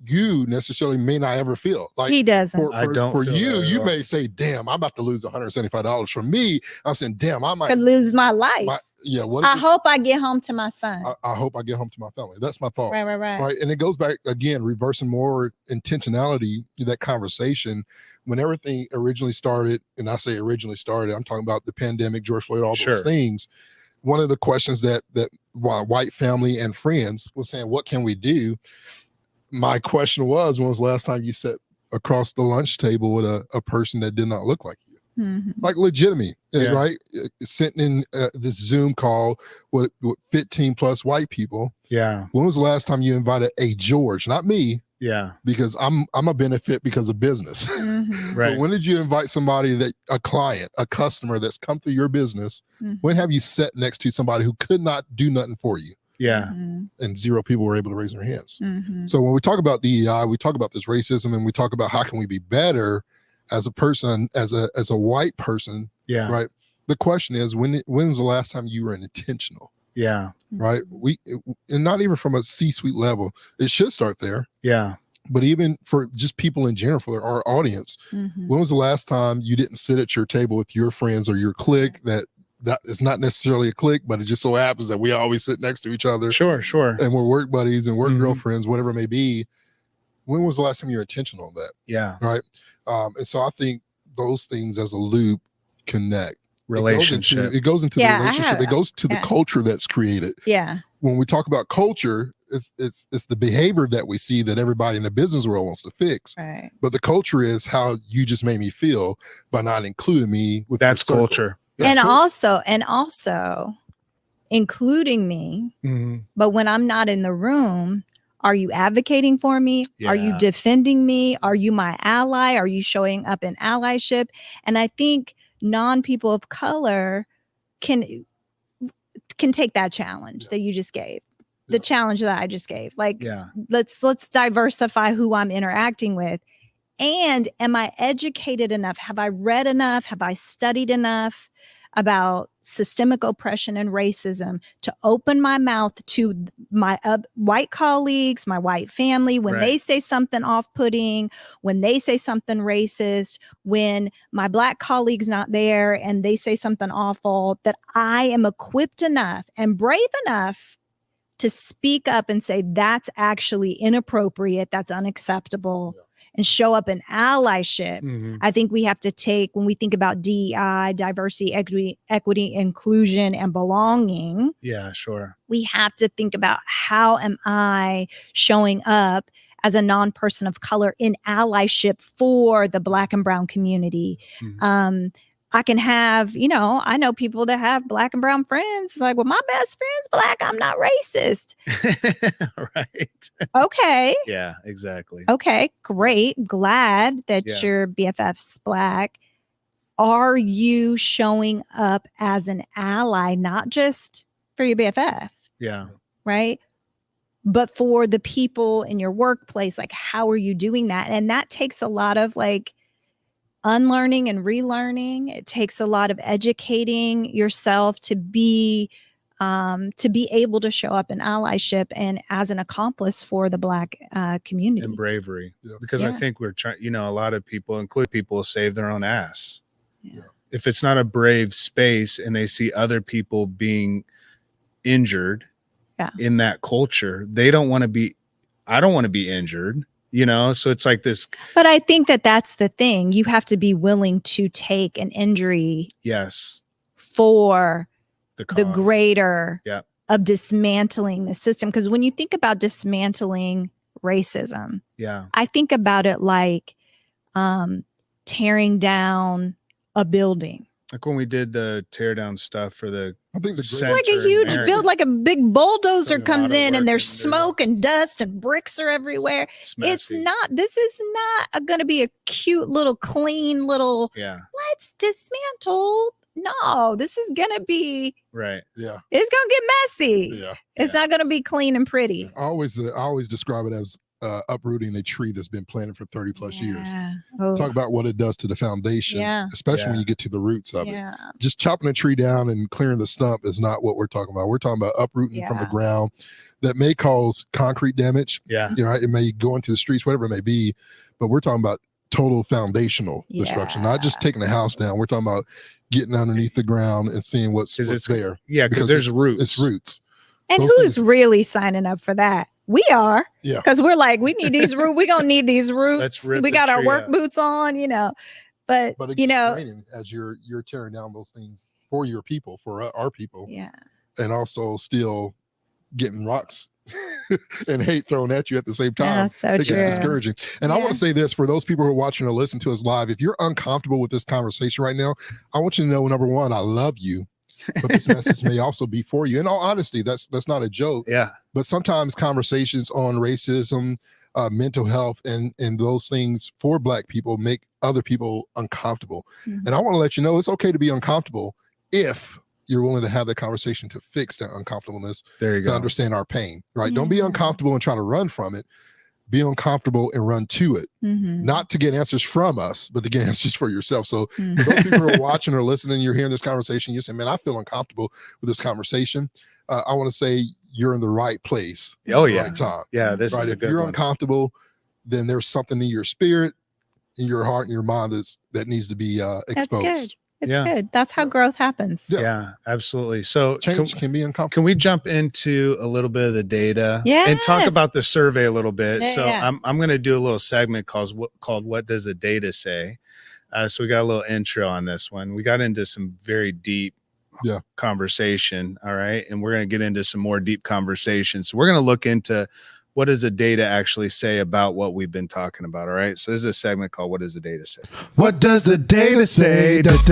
you necessarily may not ever feel. Like he doesn't. I don't. For you, you may say, "Damn, I'm about to lose $175." For me, I'm saying, "Damn, I might could lose my life." I hope I get home to my son. I hope I get home to my family. That's my thought. Right. And it goes back again, reversing more intentionality to that conversation. When everything originally started, and I say originally started, I'm talking about the pandemic, George Floyd, all those things. One of the questions that white family and friends was saying, "What can we do?" my question was, when was the last time you sat across the lunch table with a person that did not look like you? Like legitimate, right? Sitting in this Zoom call with 15 plus white people. Yeah. When was the last time you invited a George, not me? Yeah. Because I'm a benefit because of business. Right. But when did you invite somebody a client, a customer that's come through your business? When have you sat next to somebody who could not do nothing for you? Yeah. And 0 people were able to raise their hands. So when we talk about DEI, we talk about this racism, and we talk about how can we be better as a person, as a white person. Yeah. Right. The question is, when's the last time you were intentional? Yeah. Right. And not even from a C-suite level, it should start there. Yeah. But even for just people in general, for our audience, when was the last time you didn't sit at your table with your friends or your clique that is not necessarily a clique, but it just so happens that we always sit next to each other. Sure. And we're work buddies and work girlfriends, whatever it may be. When was the last time you were intentional on that? Yeah. Right. And so I think those things as a loop connect. Relationship. It goes into the relationship. It goes to the culture that's created. Yeah. When we talk about culture, it's the behavior that we see that everybody in the business world wants to fix. Right. But the culture is how you just made me feel by not including me with that's culture. And also including me. But when I'm not in the room, are you advocating for me? Yeah. Are you defending me? Are you my ally? Are you showing up in allyship? And I think non-people of color can take that challenge that you just gave. The challenge that I just gave. Like, let's diversify who I'm interacting with. And am I educated enough? Have I read enough? Have I studied enough about systemic oppression and racism to open my mouth to my white colleagues, my white family, when they say something off-putting, when they say something racist, when my Black colleague's not there and they say something awful, that I am equipped enough and brave enough to speak up and say, that's actually inappropriate, that's unacceptable. And show up in allyship. I think we have to take, when we think about DEI, diversity, equity, inclusion, and belonging. Yeah, sure. We have to think about, how am I showing up as a non-person of color in allyship for the Black and brown community? I can have, I know people that have Black and brown friends. Like, well, my best friend's Black. I'm not racist. Right. Okay. Yeah, exactly. Okay, great. Glad that your BFF's Black. Are you showing up as an ally, not just for your BFF? Yeah. Right. But for the people in your workplace, like, how are you doing that? And that takes a lot of unlearning and relearning. It takes a lot of educating yourself to be able to show up in allyship and as an accomplice for the Black community. And bravery. Because I think we're trying, a lot of people, including people, save their own ass. If it's not a brave space and they see other people being injured in that culture, they don't want to be, I don't want to be injured. So it's like this. But I think that's the thing. You have to be willing to take an injury. Yes. For the greater of dismantling the system. Because when you think about dismantling racism, I think about it like tearing down a building. Like when we did the tear down stuff for like a huge build, like a big bulldozer comes in and there's smoke and dust and bricks are everywhere. This is not going to be a cute little clean little, let's dismantle. No, this is going to be, Yeah. It's going to get messy. Yeah. It's not going to be clean and pretty. I always describe it as uprooting a tree that's been planted for 30 plus years. Talk about what it does to the foundation, especially when you get to the roots of it. Just chopping a tree down and clearing the stump is not what we're talking about. We're talking about uprooting from the ground that may cause concrete damage. Right? It may go into the streets, whatever it may be, but we're talking about total foundational destruction, not just taking the house down. We're talking about getting underneath the ground and seeing what's there. Yeah, because there's roots. It's roots. And those who's really signing up for that? We are. Yeah. Because we're like, we need these roots. We're going to need these roots. We got our work boots on, But training as you're tearing down those things for your people, for our people. Yeah. And also still getting rocks and hate thrown at you at the same time. So it true. gets discouraging. And I want to say this for those people who are watching or listening to us live, if you're uncomfortable with this conversation right now, I want you to know, number one, I love you. But this message may also be for you. In all honesty, that's not a joke. Yeah. But sometimes conversations on racism, mental health, and those things for Black people make other people uncomfortable. Mm-hmm. And I want to let you know it's okay to be uncomfortable if you're willing to have that conversation to fix that uncomfortableness. There you go. To understand our pain, right? Don't be uncomfortable and try to run from it. Be uncomfortable and run to it. Not to get answers from us, but to get answers for yourself. So for those people who are watching or listening, you're hearing this conversation, you say, man, I feel uncomfortable with this conversation. I want to say you're in the right place. Oh, yeah. Right time. Yeah, this is a good one. If you're uncomfortable, then there's something in your spirit, in your heart, and your mind that needs to be exposed. That's good. It's good. That's how growth happens. Yeah, absolutely. So change can be uncomfortable. Can we jump into a little bit of the data and talk about the survey a little bit? Yeah, I'm going to do a little segment called What Does the Data Say? So we got a little intro on this one. We got into some very deep conversation. All right. And we're going to get into some more deep conversations. So we're going to look into what does the data actually say about what we've been talking about? All right. So this is a segment called What Does the Data Say? What does the data say? What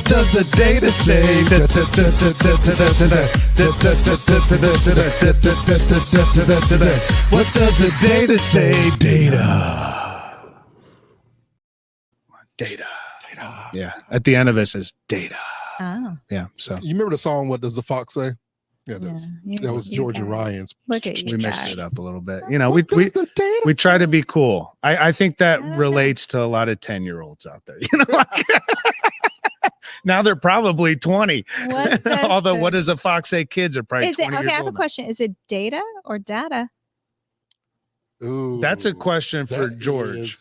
does the data say? What does the data say? Data. Yeah. At the end of it says data. Oh. Yeah. So you remember the song What Does the Fox Say? Yeah, that was George and Ryan's. Look at you. We mixed it up a little bit. You know, we try to be cool. I think that relates to a lot of 10-year-olds out there. You know, like, now they're probably 20. Although what does a fox say? Kids are probably 20 years old. I have a question. Is it data or data? Ooh, that's a question for George.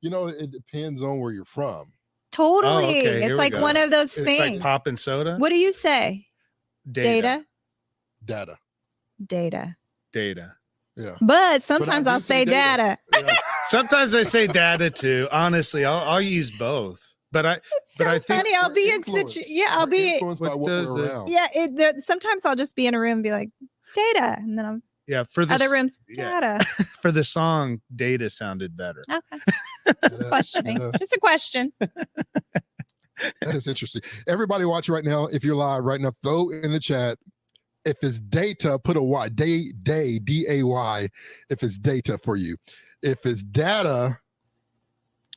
It depends on where you're from. Totally. Oh, okay. It's like one of those things. It's like pop and soda. What do you say? Data. Yeah. But sometimes I'll say data. Yeah. Sometimes I say data too. Honestly, I'll use both. But I think funny. I'll be in I'll be influenced by what we're around. Yeah. Sometimes I'll just be in a room and be like data, and then I'm for the other rooms data. For the song, data sounded better. Okay. Just questioning. Just a question. That is interesting. Everybody watching right now, if you're live right now, throw in the chat. If it's data, put a Y. Day, D-A-Y. If it's data for you. If it's data,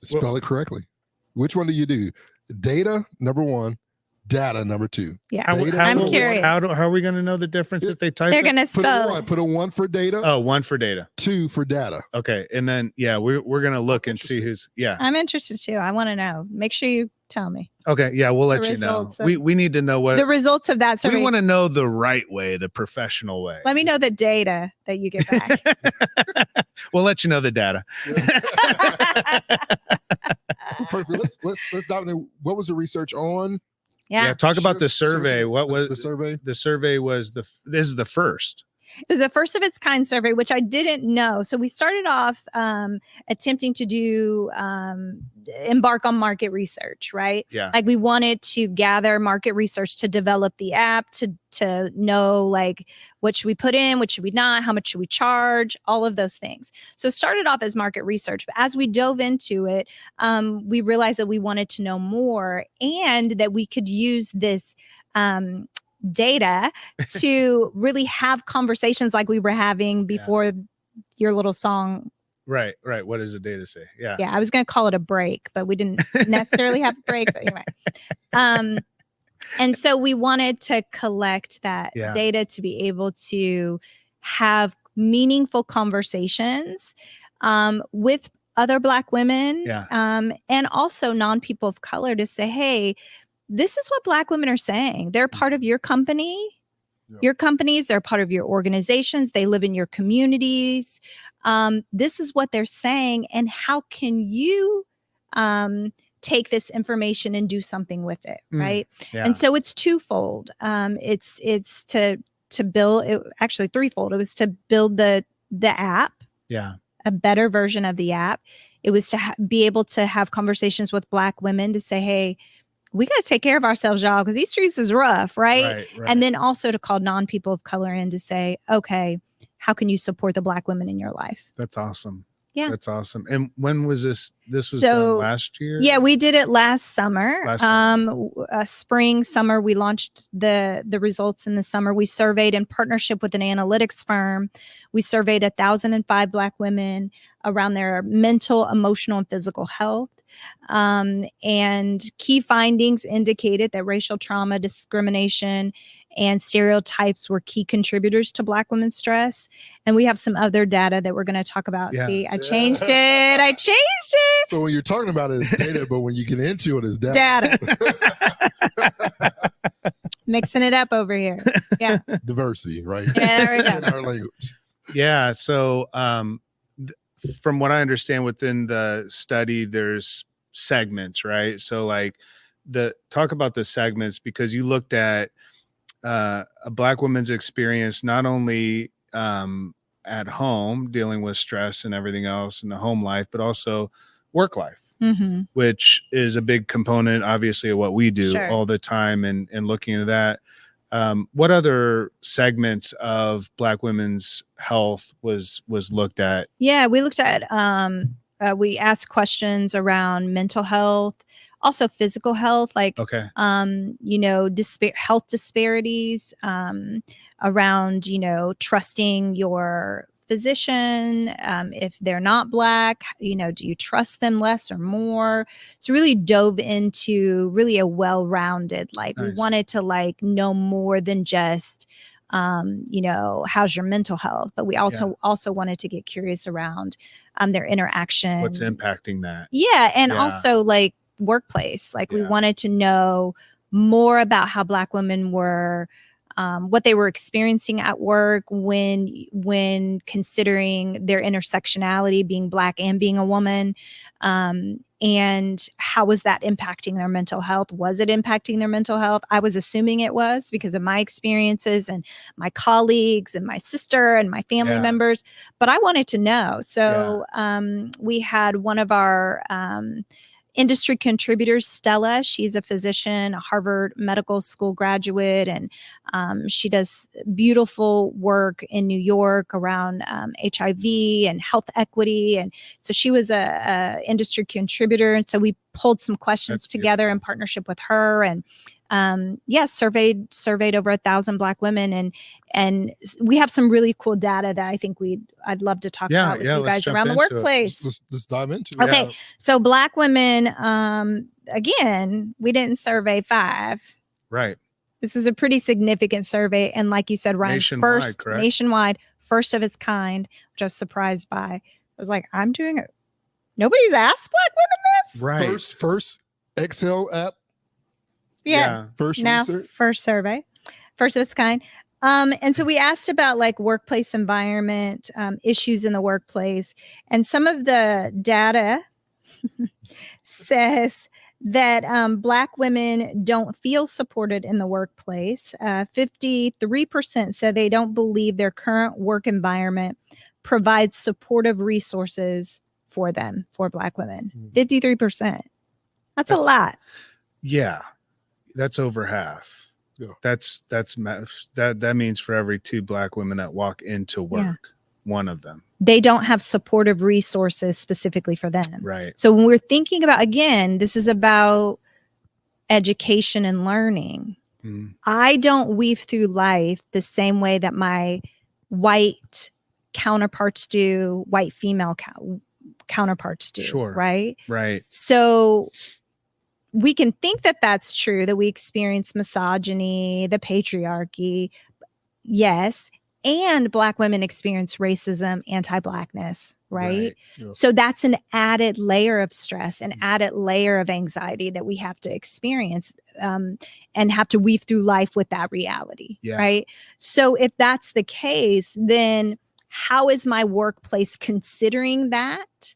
spell it correctly. Which one do you do? Data, number one. Data, number two. Yeah, I'm curious. How are we going to know the difference if they type They're going to spell Put a 1 for data. Oh, 1 for data. 2 for data. Okay. And then, we're going to look and see who's, I'm interested too. I want to know. Make sure you tell me. Okay. Yeah, we'll let you know. We need to know what the results of that survey. We want to know the right way, the professional way. Let me know the data that you get back. We'll let you know the data. Perfect. Let's dive into what was the research on? Yeah. Talk about the survey. What was the survey? The survey was this is the first. It was a first of its kind survey, which I didn't know. So we started off attempting to do embark on market research, right? Yeah. Like we wanted to gather market research to develop the app, to know like what should we put in, what should we not, how much should we charge, all of those things. So it started off as market research, but as we dove into it, we realized that we wanted to know more and that we could use this data to really have conversations like we were having before your little song. Right. What does the data say? Yeah. I was going to call it a break, but we didn't necessarily have a break. But anyway, and so we wanted to collect that data to be able to have meaningful conversations with other Black women, and also non-people of color to say, hey, this is what Black women are saying. They're part of your company, your companies, they're part of your organizations. They live in your communities. This is what they're saying. And how can you take this information and do something with it, right? Yeah. And so it's twofold. It's to build, actually threefold. It was to build the app, a better version of the app. It was to be able to have conversations with Black women to say, hey, we got to take care of ourselves, y'all, because these streets is rough, right? Right. And then also to call non-people of color in to say, okay, how can you support the Black women in your life? That's awesome. Yeah. That's awesome. And when was this? This was done last year? Yeah, we did it last summer. Spring, summer. We launched the results in the summer. We surveyed in partnership with an analytics firm. We surveyed 1,005 Black women around their mental, emotional, and physical health. And key findings indicated that racial trauma, discrimination, and stereotypes were key contributors to Black women's stress. And we have some other data that we're going to talk about. Yeah. See, I changed it. So when you're talking about it, it's data, but when you get into it, it's data. Mixing it up over here. Yeah. Diversity, right? Yeah, there we go. In our language. Yeah. So from what I understand within the study, there's segments, right? So like talk about the segments, because you looked at a Black woman's experience, not only at home dealing with stress and everything else in the home life, but also work life, which is a big component, obviously, of what we do all the time, and looking at that. What other segments of Black women's health was looked at? Yeah, we looked at, we asked questions around mental health, also physical health, like, health disparities, around, trusting your physician. If they're not Black, do you trust them less or more? So really dove into really a well-rounded, like, we wanted to know more than just, how's your mental health, but we also wanted to get curious around their interaction. What's impacting that? Yeah. And also workplace. We wanted to know more about how Black women were, what they were experiencing at work when considering their intersectionality, being Black and being a woman, and how was that impacting their mental health? Was it impacting their mental health? I was assuming it was because of my experiences and my colleagues and my sister and my family members, but I wanted to know. So we had one of our industry contributors, Stella. She's a physician, a Harvard Medical School graduate, and she does beautiful work in New York around HIV and health equity. And so she was a industry contributor. And so we pulled some questions together in partnership with her, and surveyed over 1,000 Black women, and we have some really cool data that I think I'd love to talk about with you guys around the workplace. Let's dive into it. Okay, so Black women, again, we didn't survey 5. Right. This is a pretty significant survey, and like you said, Ryan, nationwide, first of its kind, which I was surprised by. I was like, I'm doing it. Nobody's asked Black women this. Right. First Excel app. Yeah. First survey, first of its kind. And so we asked about workplace environment, issues in the workplace, and some of the data says that Black women don't feel supported in the workplace. 53% said they don't believe their current work environment provides supportive resources for them, for Black women. 53%. That's a lot. Yeah. That's over half. Yeah. That means for every 2 Black women that walk into work, one of them. They don't have supportive resources specifically for them. Right. So when we're thinking about, again, this is about education and learning. I don't weave through life the same way that my white counterparts do, white female counterparts do. Sure. Right. Right. So we can think that that's true, that we experience misogyny, the patriarchy. Yes. And Black women experience racism, anti-Blackness, right? Yep. So that's an added layer of stress, an added layer of anxiety that we have to experience, and have to weave through life with that reality, right? So if that's the case, then how is my workplace considering that?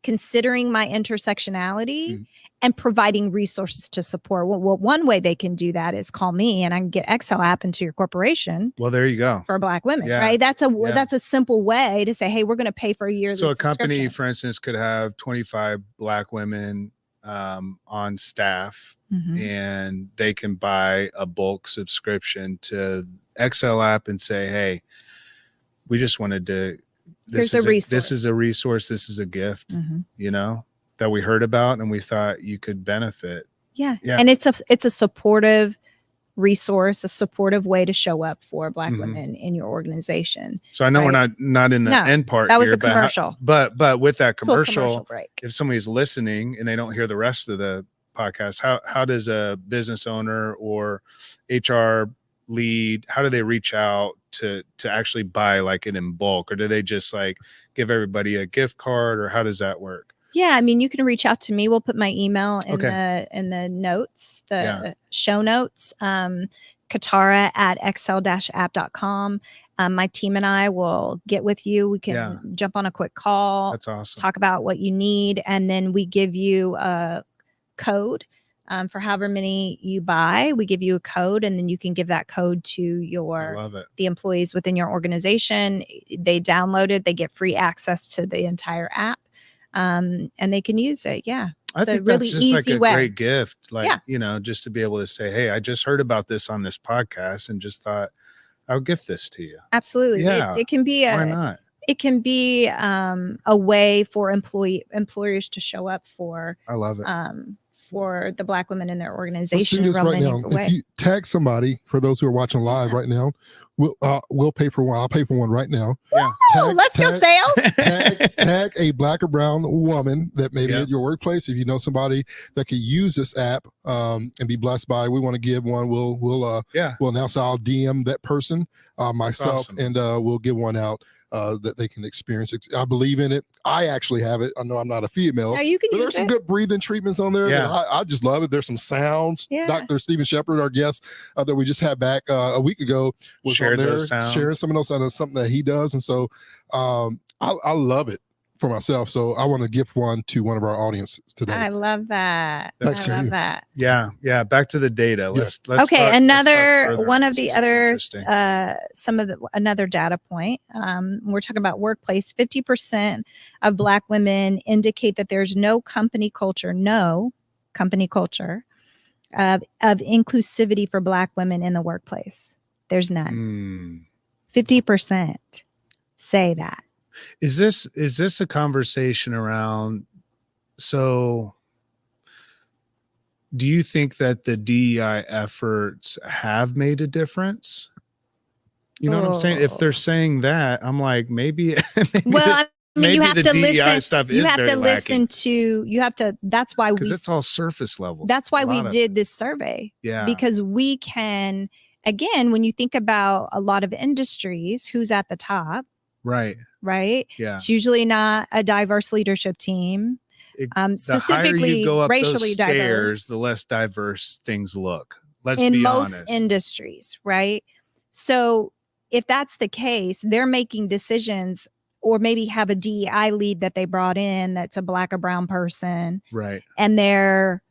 Considering my intersectionality and providing resources to support. Well, one way they can do that is call me and I can get Excel app into your corporation. Well, there you go. For Black women, right? That's a simple way to say, hey, we're going to pay for a year's. So a company, for instance, could have 25 Black women on staff, and they can buy a bulk subscription to Excel app and say, hey, we just wanted to, this is a resource. This is a gift, that we heard about and we thought you could benefit. Yeah. And it's a supportive resource, a supportive way to show up for Black women in your organization. So I know we're not in the end part. That was a commercial. But with that commercial, break. If somebody's listening and they don't hear the rest of the podcast, how does a business owner or HR lead, how do they reach out to actually buy like it in bulk, or do they just like give everybody a gift card, or how does that work? Yeah, I mean, you can reach out to me. We'll put my email in the notes, show notes. Katara at excel-app.com. My team and I will get with you. We can jump on a quick call. That's awesome. Talk about what you need, and then we give you a code for however many you buy. We give you a code, and then you can give that code to the employees within your organization. They download it. They get free access to the entire app. And they can use it. Yeah. I think really that's just easy like a way. great gift. Like, just to be able to say, hey, I just heard about this on this podcast and just thought I'll gift this to you. Absolutely. Yeah. It can be why not? It can be a way for employers to show up for. I love it. For the Black women in their Let's organization. do this right now. If you tag somebody, for those who are watching live right now, we'll pay for one. I'll pay for one right now. Yeah. Let's go sales. Tag a Black or brown woman that may be at your workplace. If you know somebody that could use this app and be blessed by it, we want to give one. We'll announce. I'll DM that person myself, and we'll give one out that they can experience. I believe in it. I actually have it. I know I'm not a female. No, you can use there's some good breathing treatments on there. Yeah. I just love it. There's some sounds. Yeah. Dr. Stephen Shepard, our guest that we just had back a week ago, was Shared on there those sounds. sharing some of those sounds, something that he does. And so I love it for myself. So I want to gift one to one of our audience today. I love that. Thanks, I love that. Yeah. Back to the data. Let's okay. another One of the other another data point. We're talking about workplace. 50% of Black women indicate that there's no company culture of inclusivity for Black women in the workplace. There's none. 50% say that. Is this a conversation around, so do you think that the DEI efforts have made a difference? You know what I'm saying? If they're saying that, I'm like, maybe well, I mean, you have to listen. Stuff you is have to listen lacking. to. You have to. That's why because it's all surface level. That's why we did this survey. Yeah, because we can. Again, when you think about a lot of industries, who's at the top? Right. Yeah. It's usually not a diverse leadership team. Specifically, the higher you go up racially those stairs, diverse, the less diverse things look. Let's in be most honest. industries, right? So if that's the case, they're making decisions, or maybe have a DEI lead that they brought in that's a Black or brown person, right? And they're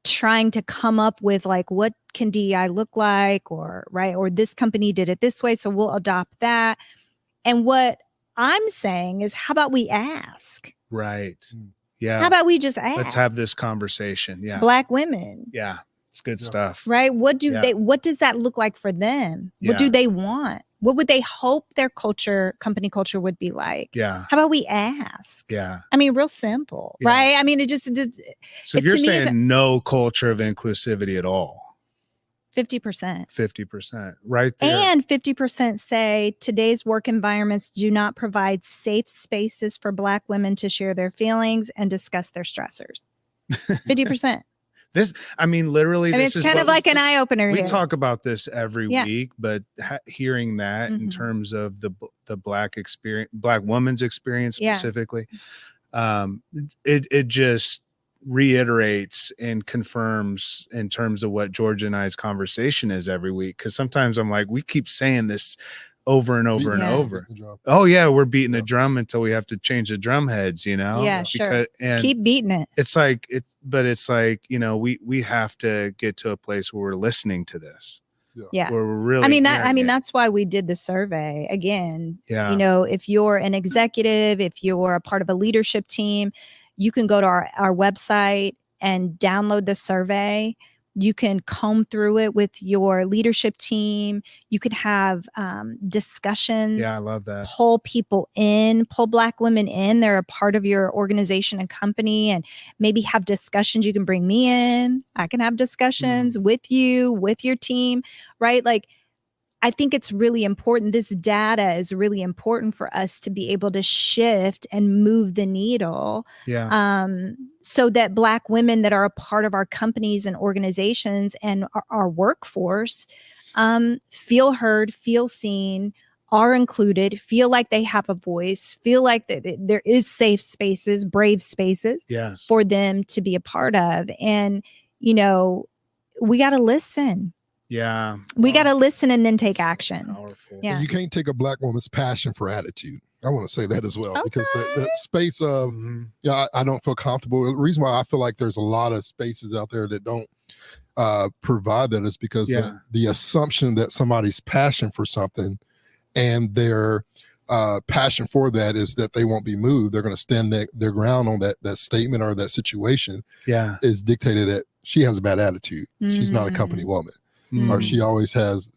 trying to come up with like, what can DEI look like, or this company did it this way, so we'll adopt that. And what I'm saying is, how about we ask? Right. Yeah. How about we just ask? Let's have this conversation. Yeah. Black women. Yeah. It's good stuff. Right. What does that look like for them? What do they want? What would they hope their company culture would be like? Yeah. How about we ask? Yeah. I mean, real simple, right? I mean, so you're saying no culture of inclusivity at all? 50%. 50%. Right there. And 50% say today's work environments do not provide safe spaces for Black women to share their feelings and discuss their stressors. 50%. Literally, it's kind of like an eye opener. We talk about this every week, but hearing that in terms of the Black experience, Black woman's experience specifically, it just reiterates and confirms in terms of what Georgia and I's conversation is every week. Because sometimes I'm like, we keep saying this over and over and over. Oh yeah, we're beating the drum until we have to change the drum heads, Yeah, sure. And keep beating it. It's like we have to get to a place where we're listening to this. Yeah. Where we're really that's why we did the survey again. Yeah. If you're an executive, if you're a part of a leadership team, you can go to our website and download the survey. You can comb through it with your leadership team. You could have discussions. Yeah, I love that. Pull people in, pull Black women in. They're a part of your organization and company, and maybe have discussions. You can bring me in. I can have discussions with you, with your team, right? Like, I think it's really important. This data is really important for us to be able to shift and move the needle. Yeah. So that Black women that are a part of our companies and organizations and our workforce feel heard, feel seen, are included, feel like they have a voice, feel like there is safe spaces, brave spaces for them to be a part of. And, you know, we got to listen. Yeah. We got to listen and then take action. Powerful. Yeah. And you can't take a Black woman's passion for attitude. I want to say that as well, because that space of, I don't feel comfortable. The reason why I feel like there's a lot of spaces out there that don't provide that is because the assumption that somebody's passion for something and their passion for that is that they won't be moved. They're going to stand their ground on that statement or that situation is dictated that she has a bad attitude. She's not a company woman. Or she always has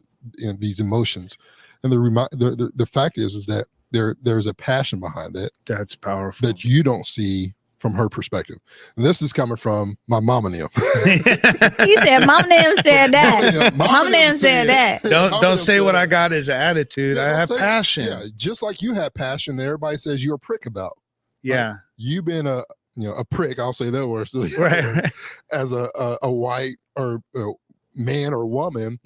these emotions, and the fact is that there's a passion behind that. That's powerful. That you don't see from her perspective. And this is coming from my mama and them. He said, "Mama and them said that. Mama and them said that." Don't say what I got is attitude. I have passion. Yeah, just like you have passion that everybody says you're a prick about. Yeah, like, you've been a prick. I'll say that word. So, right. As a white or man or woman,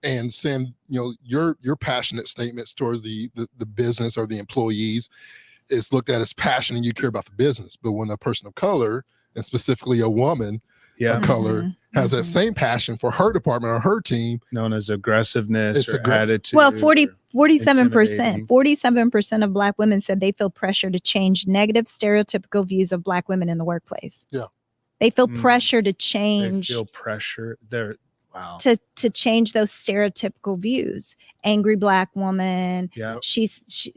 and send your passionate statements towards the business or the employees is looked at as passion, and you care about the business. But when a person of color, and specifically a woman of color, has that same passion for her department or her team, known as aggressiveness or attitude. Well, 47% of Black women said they feel pressure to change negative stereotypical views of Black women in the workplace. Yeah, they feel pressure to change. They feel pressure. Wow. To change those stereotypical views. Angry Black woman. Yeah.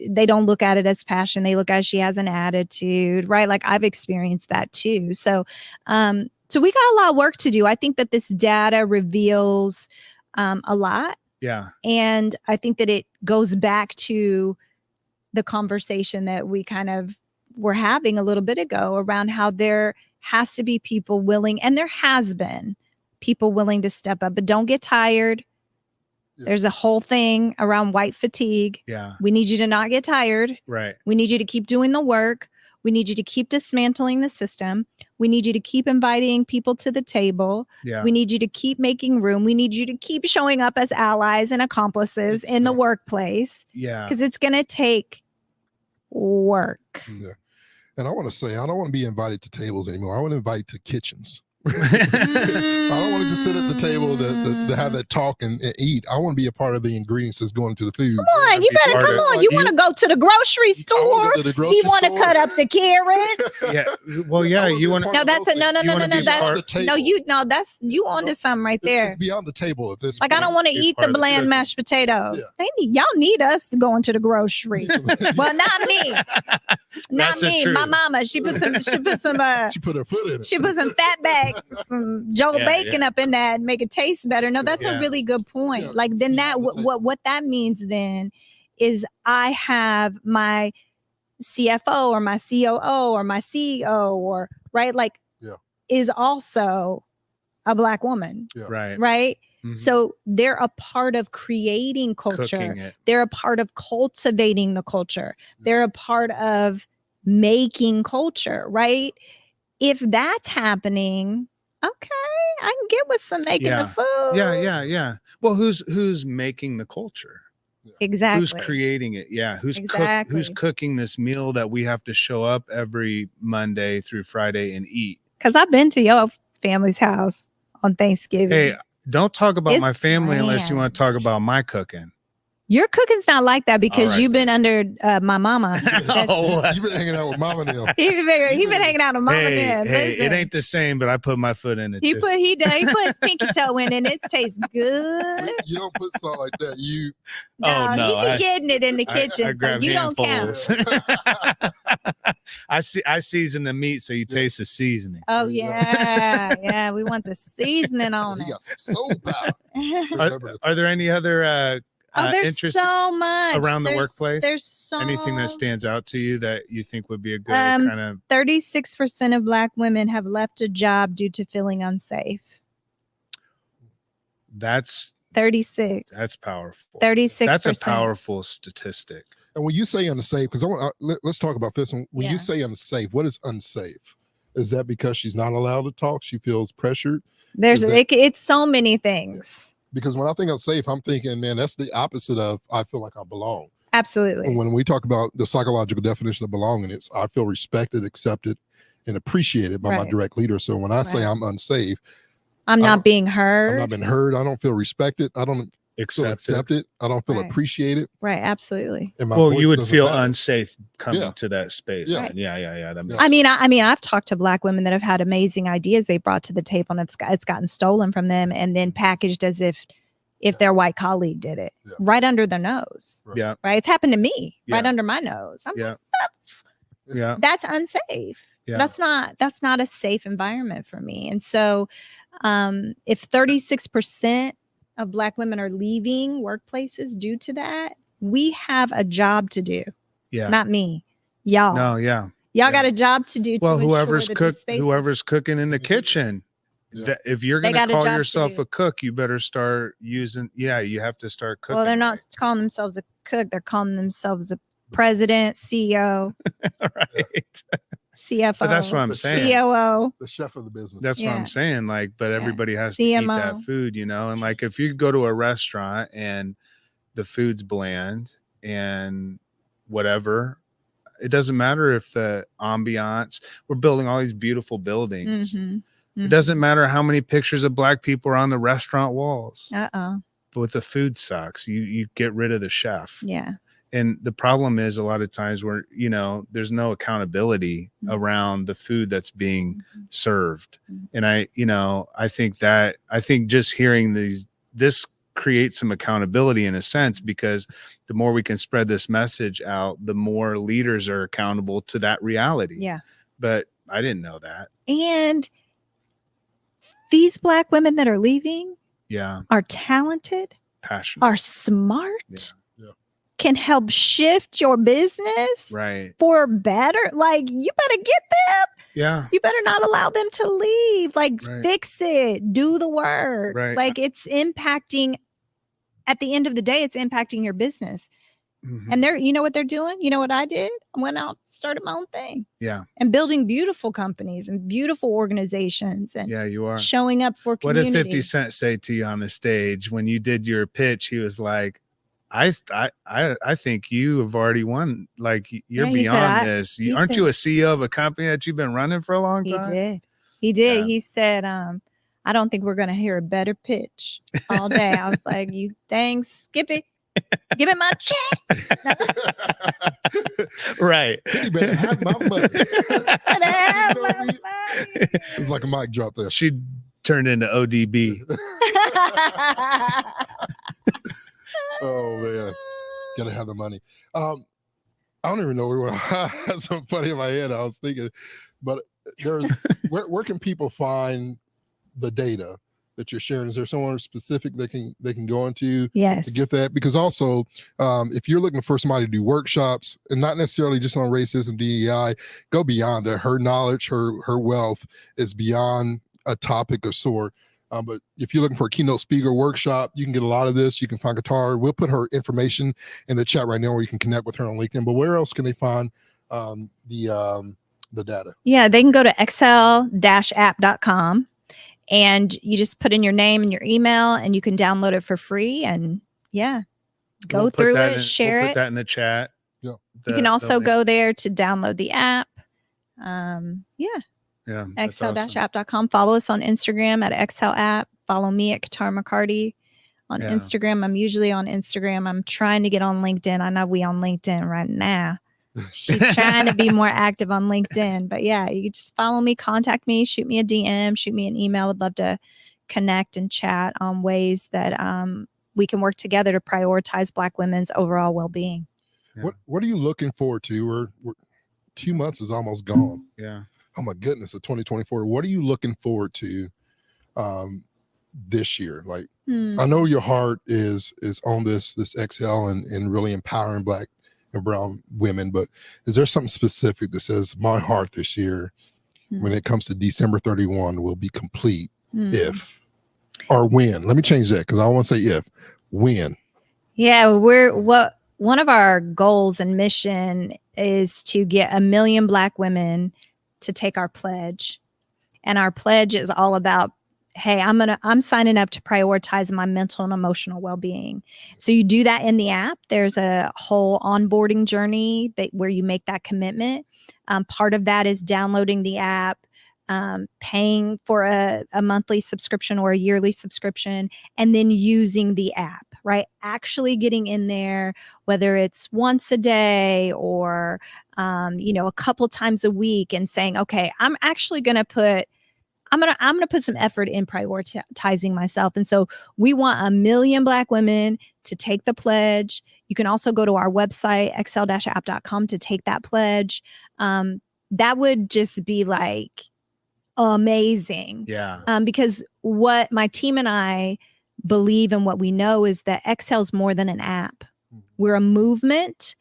They don't look at it as passion. They look at it as she has an attitude, right? Like, I've experienced that too. So we got a lot of work to do. I think that this data reveals a lot. Yeah. And I think that it goes back to the conversation that we kind of were having a little bit ago around how there has to be people willing, and there has been people willing to step up, but don't get tired. There's a whole thing around white fatigue. Yeah. We need you to not get tired. Right. We need you to keep doing the work. We need you to keep dismantling the system. We need you to keep inviting people to the table. Yeah. We need you to keep making room. We need you to keep showing up as allies and accomplices in the workplace. Yeah. Because it's going to take work. Yeah. And I want to say, I don't want to be invited to tables anymore. I want to invite to kitchens. I don't want to just sit at the table to have that talk and eat. I want to be a part of the ingredients that's going to the food. Come on, you better come on. You want to go to the grocery store? You want to cut up the carrots? Yeah. Well, yeah. You want to? No, that's a no. That's no. That's you onto something right there. It's beyond the table at this. Like, I don't want to eat the bland mashed potatoes. Yeah. Y'all need us going to the grocery. Well, not me. Not me. My mama. She put her foot in it. She put some fat bag. Some Joe Bacon up in that and make it taste better. No, that's a really good point. Yeah, like, then that what that means then is I have my CFO or my COO or my CEO or right, like, is also a Black woman. Yeah. Right. Mm-hmm. So they're a part of creating culture. They're a part of cultivating the culture. They're a part of making culture, right? If that's happening, okay, I can get with some making the food. Yeah. Well, who's making the culture? Exactly. Who's creating it? Yeah. Who's cooking this meal that we have to show up every Monday through Friday and eat? Because I've been to your family's house on Thanksgiving. Hey, don't talk about my family unless you want to talk about my cooking. Your cooking's not like that because right, you've been under my mama. You've been hanging out with mama now. He been hanging out with mama. Hey, it ain't the same, but I put my foot in it. He put his pinky toe in, and it tastes good. You don't put salt like that. You. No, he be getting it in the kitchen. I grab so you handfuls. don't count. I season the meat so you taste the seasoning. Oh yeah. We want the seasoning on He it. got some soul power. Are there any other there's interest so much around the workplace? There's so anything that stands out to you that you think would be a good kind of 36% of Black women have left a job due to feeling unsafe. That's 36. That's powerful. 36%. That's a powerful statistic. And when you say unsafe, because let's talk about this one. When you say unsafe, what is unsafe? Is that because she's not allowed to talk? She feels pressured? It's so many things. Because when I think unsafe, I'm thinking, man, that's the opposite of I feel like I belong. Absolutely. And when we talk about the psychological definition of belonging, it's I feel respected, accepted, and appreciated by my direct leader. So when I say I'm unsafe, I'm not being heard. I'm not being heard. I don't feel respected. I don't feel accepted. I don't feel appreciated. Right. Absolutely. Well, you would feel unsafe coming to that space. Yeah. Yeah. That makes I mean, I've talked to Black women that have had amazing ideas they brought to the table, and it's gotten stolen from them and then packaged as if their white colleague did it right under their nose. Right. Yeah. Right. It's happened to me right under my nose. I'm like, yeah. That's unsafe. Yeah. That's not a safe environment for me. And so if 36% of Black women are leaving workplaces due to that, we have a job to do. Yeah. Not me. Y'all. No, yeah. Y'all got a job to do. Well, whoever's cooking in the kitchen. If you're going to call yourself a cook, you better start using. Yeah, you have to start cooking. Well, they're not calling themselves a cook. They're calling themselves a president, CEO, right? CFO. But that's what I'm saying. COO, the chef of the business. That's what I'm saying. Like, but everybody has to eat that food, And like, if you go to a restaurant and the food's bland and whatever, it doesn't matter if the ambiance. We're building all these beautiful buildings. It doesn't matter how many pictures of Black people are on the restaurant walls. But if the food sucks, you get rid of the chef. Yeah. And the problem is a lot of times where, there's no accountability around the food that's being served. And I think just hearing this creates some accountability in a sense, because the more we can spread this message out, the more leaders are accountable to that reality. Yeah. But I didn't know that. And these Black women that are leaving are talented, passionate, are smart, can help shift your business for better. Like, you better get them. Yeah. You better not allow them to leave. Like, fix it, do the work. Right. Like, it's impacting, at the end of the day, it's impacting your business. And you know what they're doing? You know what I did? I went out, started my own thing. Yeah. And building beautiful companies and beautiful organizations. And you are showing up for community. What did 50 Cent say to you on the stage when you did your pitch? He was like, I think you have already won. Like, you're beyond this. Aren't you a CEO of a company that you've been running for a long time? He did. Yeah. He said, I don't think we're going to hear a better pitch all day. I was like, you thanks, Skippy. Give me my check. Right. You better have my money. It's like a mic drop there. She turned into ODB. Oh man, gotta have the money. I don't even know where I had something funny in my head. I was thinking, but where can people find the data that you're sharing? Is there someone specific they can go into to get that? Because also, if you're looking for somebody to do workshops, and not necessarily just on racism, DEI, go beyond that. Her knowledge, her wealth is beyond a topic of sort. But if you're looking for a keynote speaker workshop, you can get a lot of this. You can find Katara. We'll put her information in the chat right now where you can connect with her on LinkedIn. But where else can they find the data? Yeah, they can go to excel-app.com. And you just put in your name and your email, and you can download it for free. And go through it, share it. Put that in the chat. Yeah. You can also go there to download the app. Excel-app.com. Follow us on Instagram at Excel App. Follow me at Katara McCarty on Instagram. I'm usually on Instagram. I'm trying to get on LinkedIn. I know we on LinkedIn right now. She's trying to be more active on LinkedIn. But yeah, you can just follow me, contact me, shoot me a DM, shoot me an email. Would love to connect and chat on ways that we can work together to prioritize Black women's overall well-being. Yeah. What are you looking forward to? We're 2 months is almost gone. Yeah. Oh my goodness, of 2024. What are you looking forward to this year? Like, I know your heart is on this exhale and really empowering Black and brown women, but is there something specific that says my heart this year when it comes to December 31 will be complete if or when? Let me change that because I want to say if, when. Yeah, one of our goals and mission is to get 1 million Black women to take our pledge. And our pledge is all about, hey, I'm signing up to prioritize my mental and emotional well-being. So you do that in the app. There's a whole onboarding journey where you make that commitment. Part of that is downloading the app, paying for a monthly subscription or a yearly subscription, and then using the app, right? Actually getting in there, whether it's once a day or, a couple times a week, and saying, okay, I'm actually going to put some effort in prioritizing myself. And so we want 1 million Black women to take the pledge. You can also go to our website, excel-app.com, to take that pledge. That would just be like amazing. Yeah. Because what my team and I believe and what we know is that Excel is more than an app. We're a movement,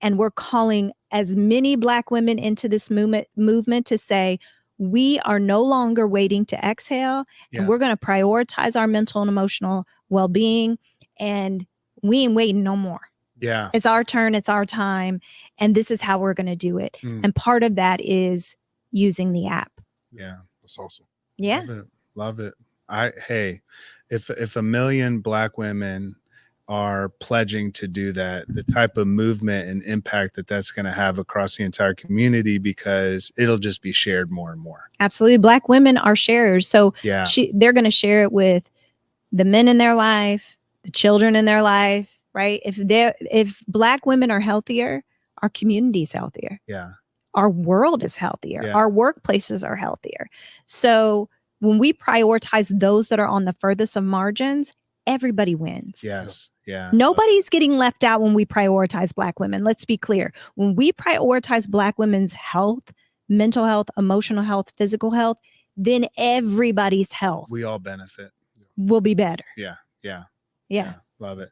and we're calling as many Black women into this movement to say, we are no longer waiting to exhale, and we're going to prioritize our mental and emotional well-being, and we ain't waiting no more. Yeah. It's our turn. It's our time. And this is how we're going to do it. And part of that is using the app. Yeah. That's awesome. Yeah. Love it. Hey, if 1 million Black women are pledging to do that, the type of movement and impact that's going to have across the entire community, because it'll just be shared more and more. Absolutely. Black women are sharers. So they're going to share it with the men in their life, the children in their life, right? If Black women are healthier, our community is healthier. Yeah. Our world is healthier. Yeah. Our workplaces are healthier. So when we prioritize those that are on the furthest of margins, everybody wins. Yes. Yeah. Nobody's getting left out when we prioritize Black women. Let's be clear. When we prioritize Black women's health, mental health, emotional health, physical health, then everybody's health, we all benefit, will be better. Yeah. Love it.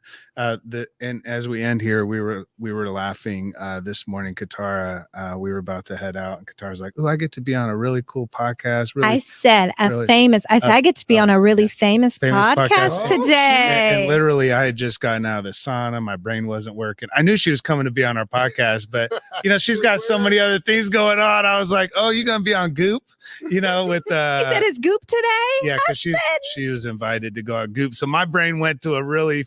And as we end here, we were laughing this morning. Katara, we were about to head out, and Katara's like, "Oh, I get to be on a really cool podcast." Really, I said I get to be on a really famous podcast today. And literally, I had just gotten out of the sauna. My brain wasn't working. I knew she was coming to be on our podcast, but she's got so many other things going on. I was like, "Oh, you're gonna be on Goop?" With he said, "Is Goop today?" Yeah, because she was invited to go on Goop. So my brain went to a really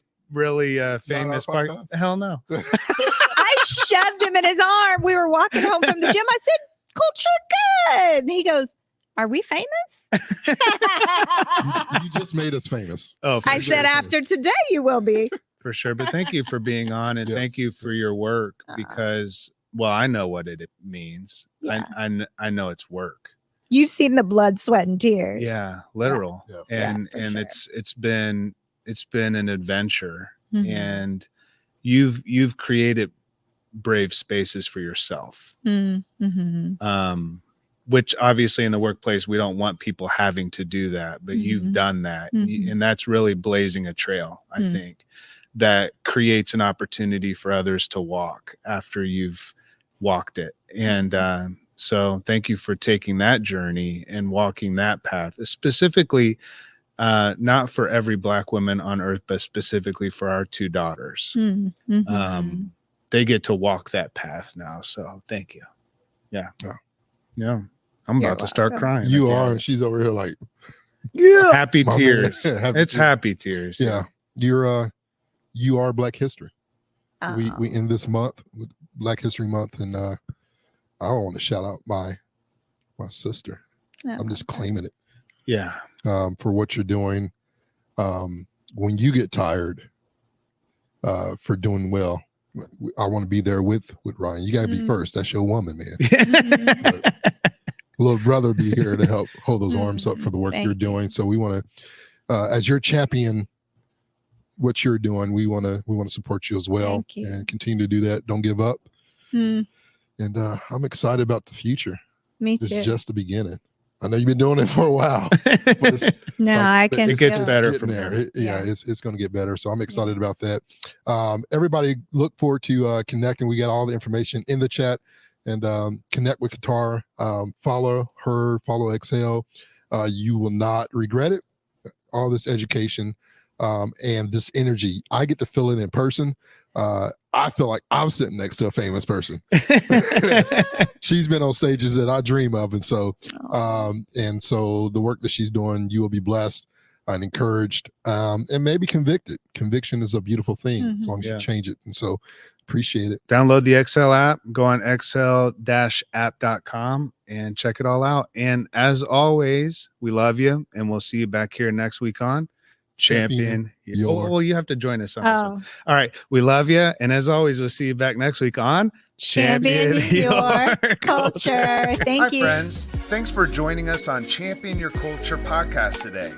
famous part. Hell no. I shoved him in his arm. We were walking home from the gym. I said, "Culture good." And he goes, "Are we famous?" you just made us famous. Oh, I said, "After today, you will be." For sure. But thank you for being on, and thank you for your work, because, well, I know what it means. Yeah. I know it's work. You've seen the blood, sweat, and tears. Yeah, literal. Yeah. And sure. It's been an adventure, and you've created brave spaces for yourself. Which obviously in the workplace, we don't want people having to do that, but you've done that. And that's really blazing a trail, I think, that creates an opportunity for others to walk after you've walked it. And so thank you for taking that journey and walking that path, specifically not for every Black woman on earth, but specifically for our 2 daughters. They get to walk that path now. So thank you. Yeah. I'm about to start crying. You are. And she's over here like, happy tears. It's happy tears. Yeah. You are Black History. We end this month with Black History Month, and I want to shout out my sister. I'm just claiming it. Yeah. For what you're doing. when you get tired for doing well, I want to be there with Ryan. You got to be first. That's your woman, man. Little brother be here to help hold those arms up for the work you're doing. So we want to, as your champion, what you're doing, we want to support you as well and continue to do that. Don't give up. And I'm excited about the future. Me too. It's just the beginning. I know you've been doing it for a while. But it gets better from there. It's going to get better. So I'm excited about that. Everybody look forward to connecting. We got all the information in the chat. And connect with Katara, follow her, follow Exhale. You will not regret it. All this education and this energy, I get to feel it in person. I feel like I'm sitting next to a famous person. She's been on stages that I dream of. And so the work that she's doing, you will be blessed and encouraged and maybe convicted. Conviction is a beautiful thing as long as you change it. And so appreciate it. Download the Excel app, go on excel-app.com and check it all out. And as always, we love you and we'll see you back here next week on Champion Your. You have to join us on this one. All right. We love you. And as always, we'll see you back next week on Champion Your Culture. Thank you. Hi, friends. Thanks for joining us on Champion Your Culture podcast today.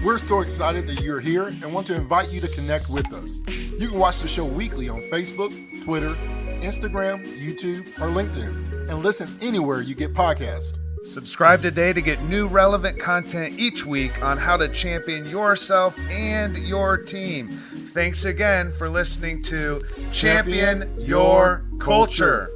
We're so excited that you're here and want to invite you to connect with us. You can watch the show weekly on Facebook, Twitter, Instagram, YouTube, or LinkedIn, and listen anywhere you get podcasts. Subscribe today to get new relevant content each week on how to champion yourself and your team. Thanks again for listening to Champion Your Culture.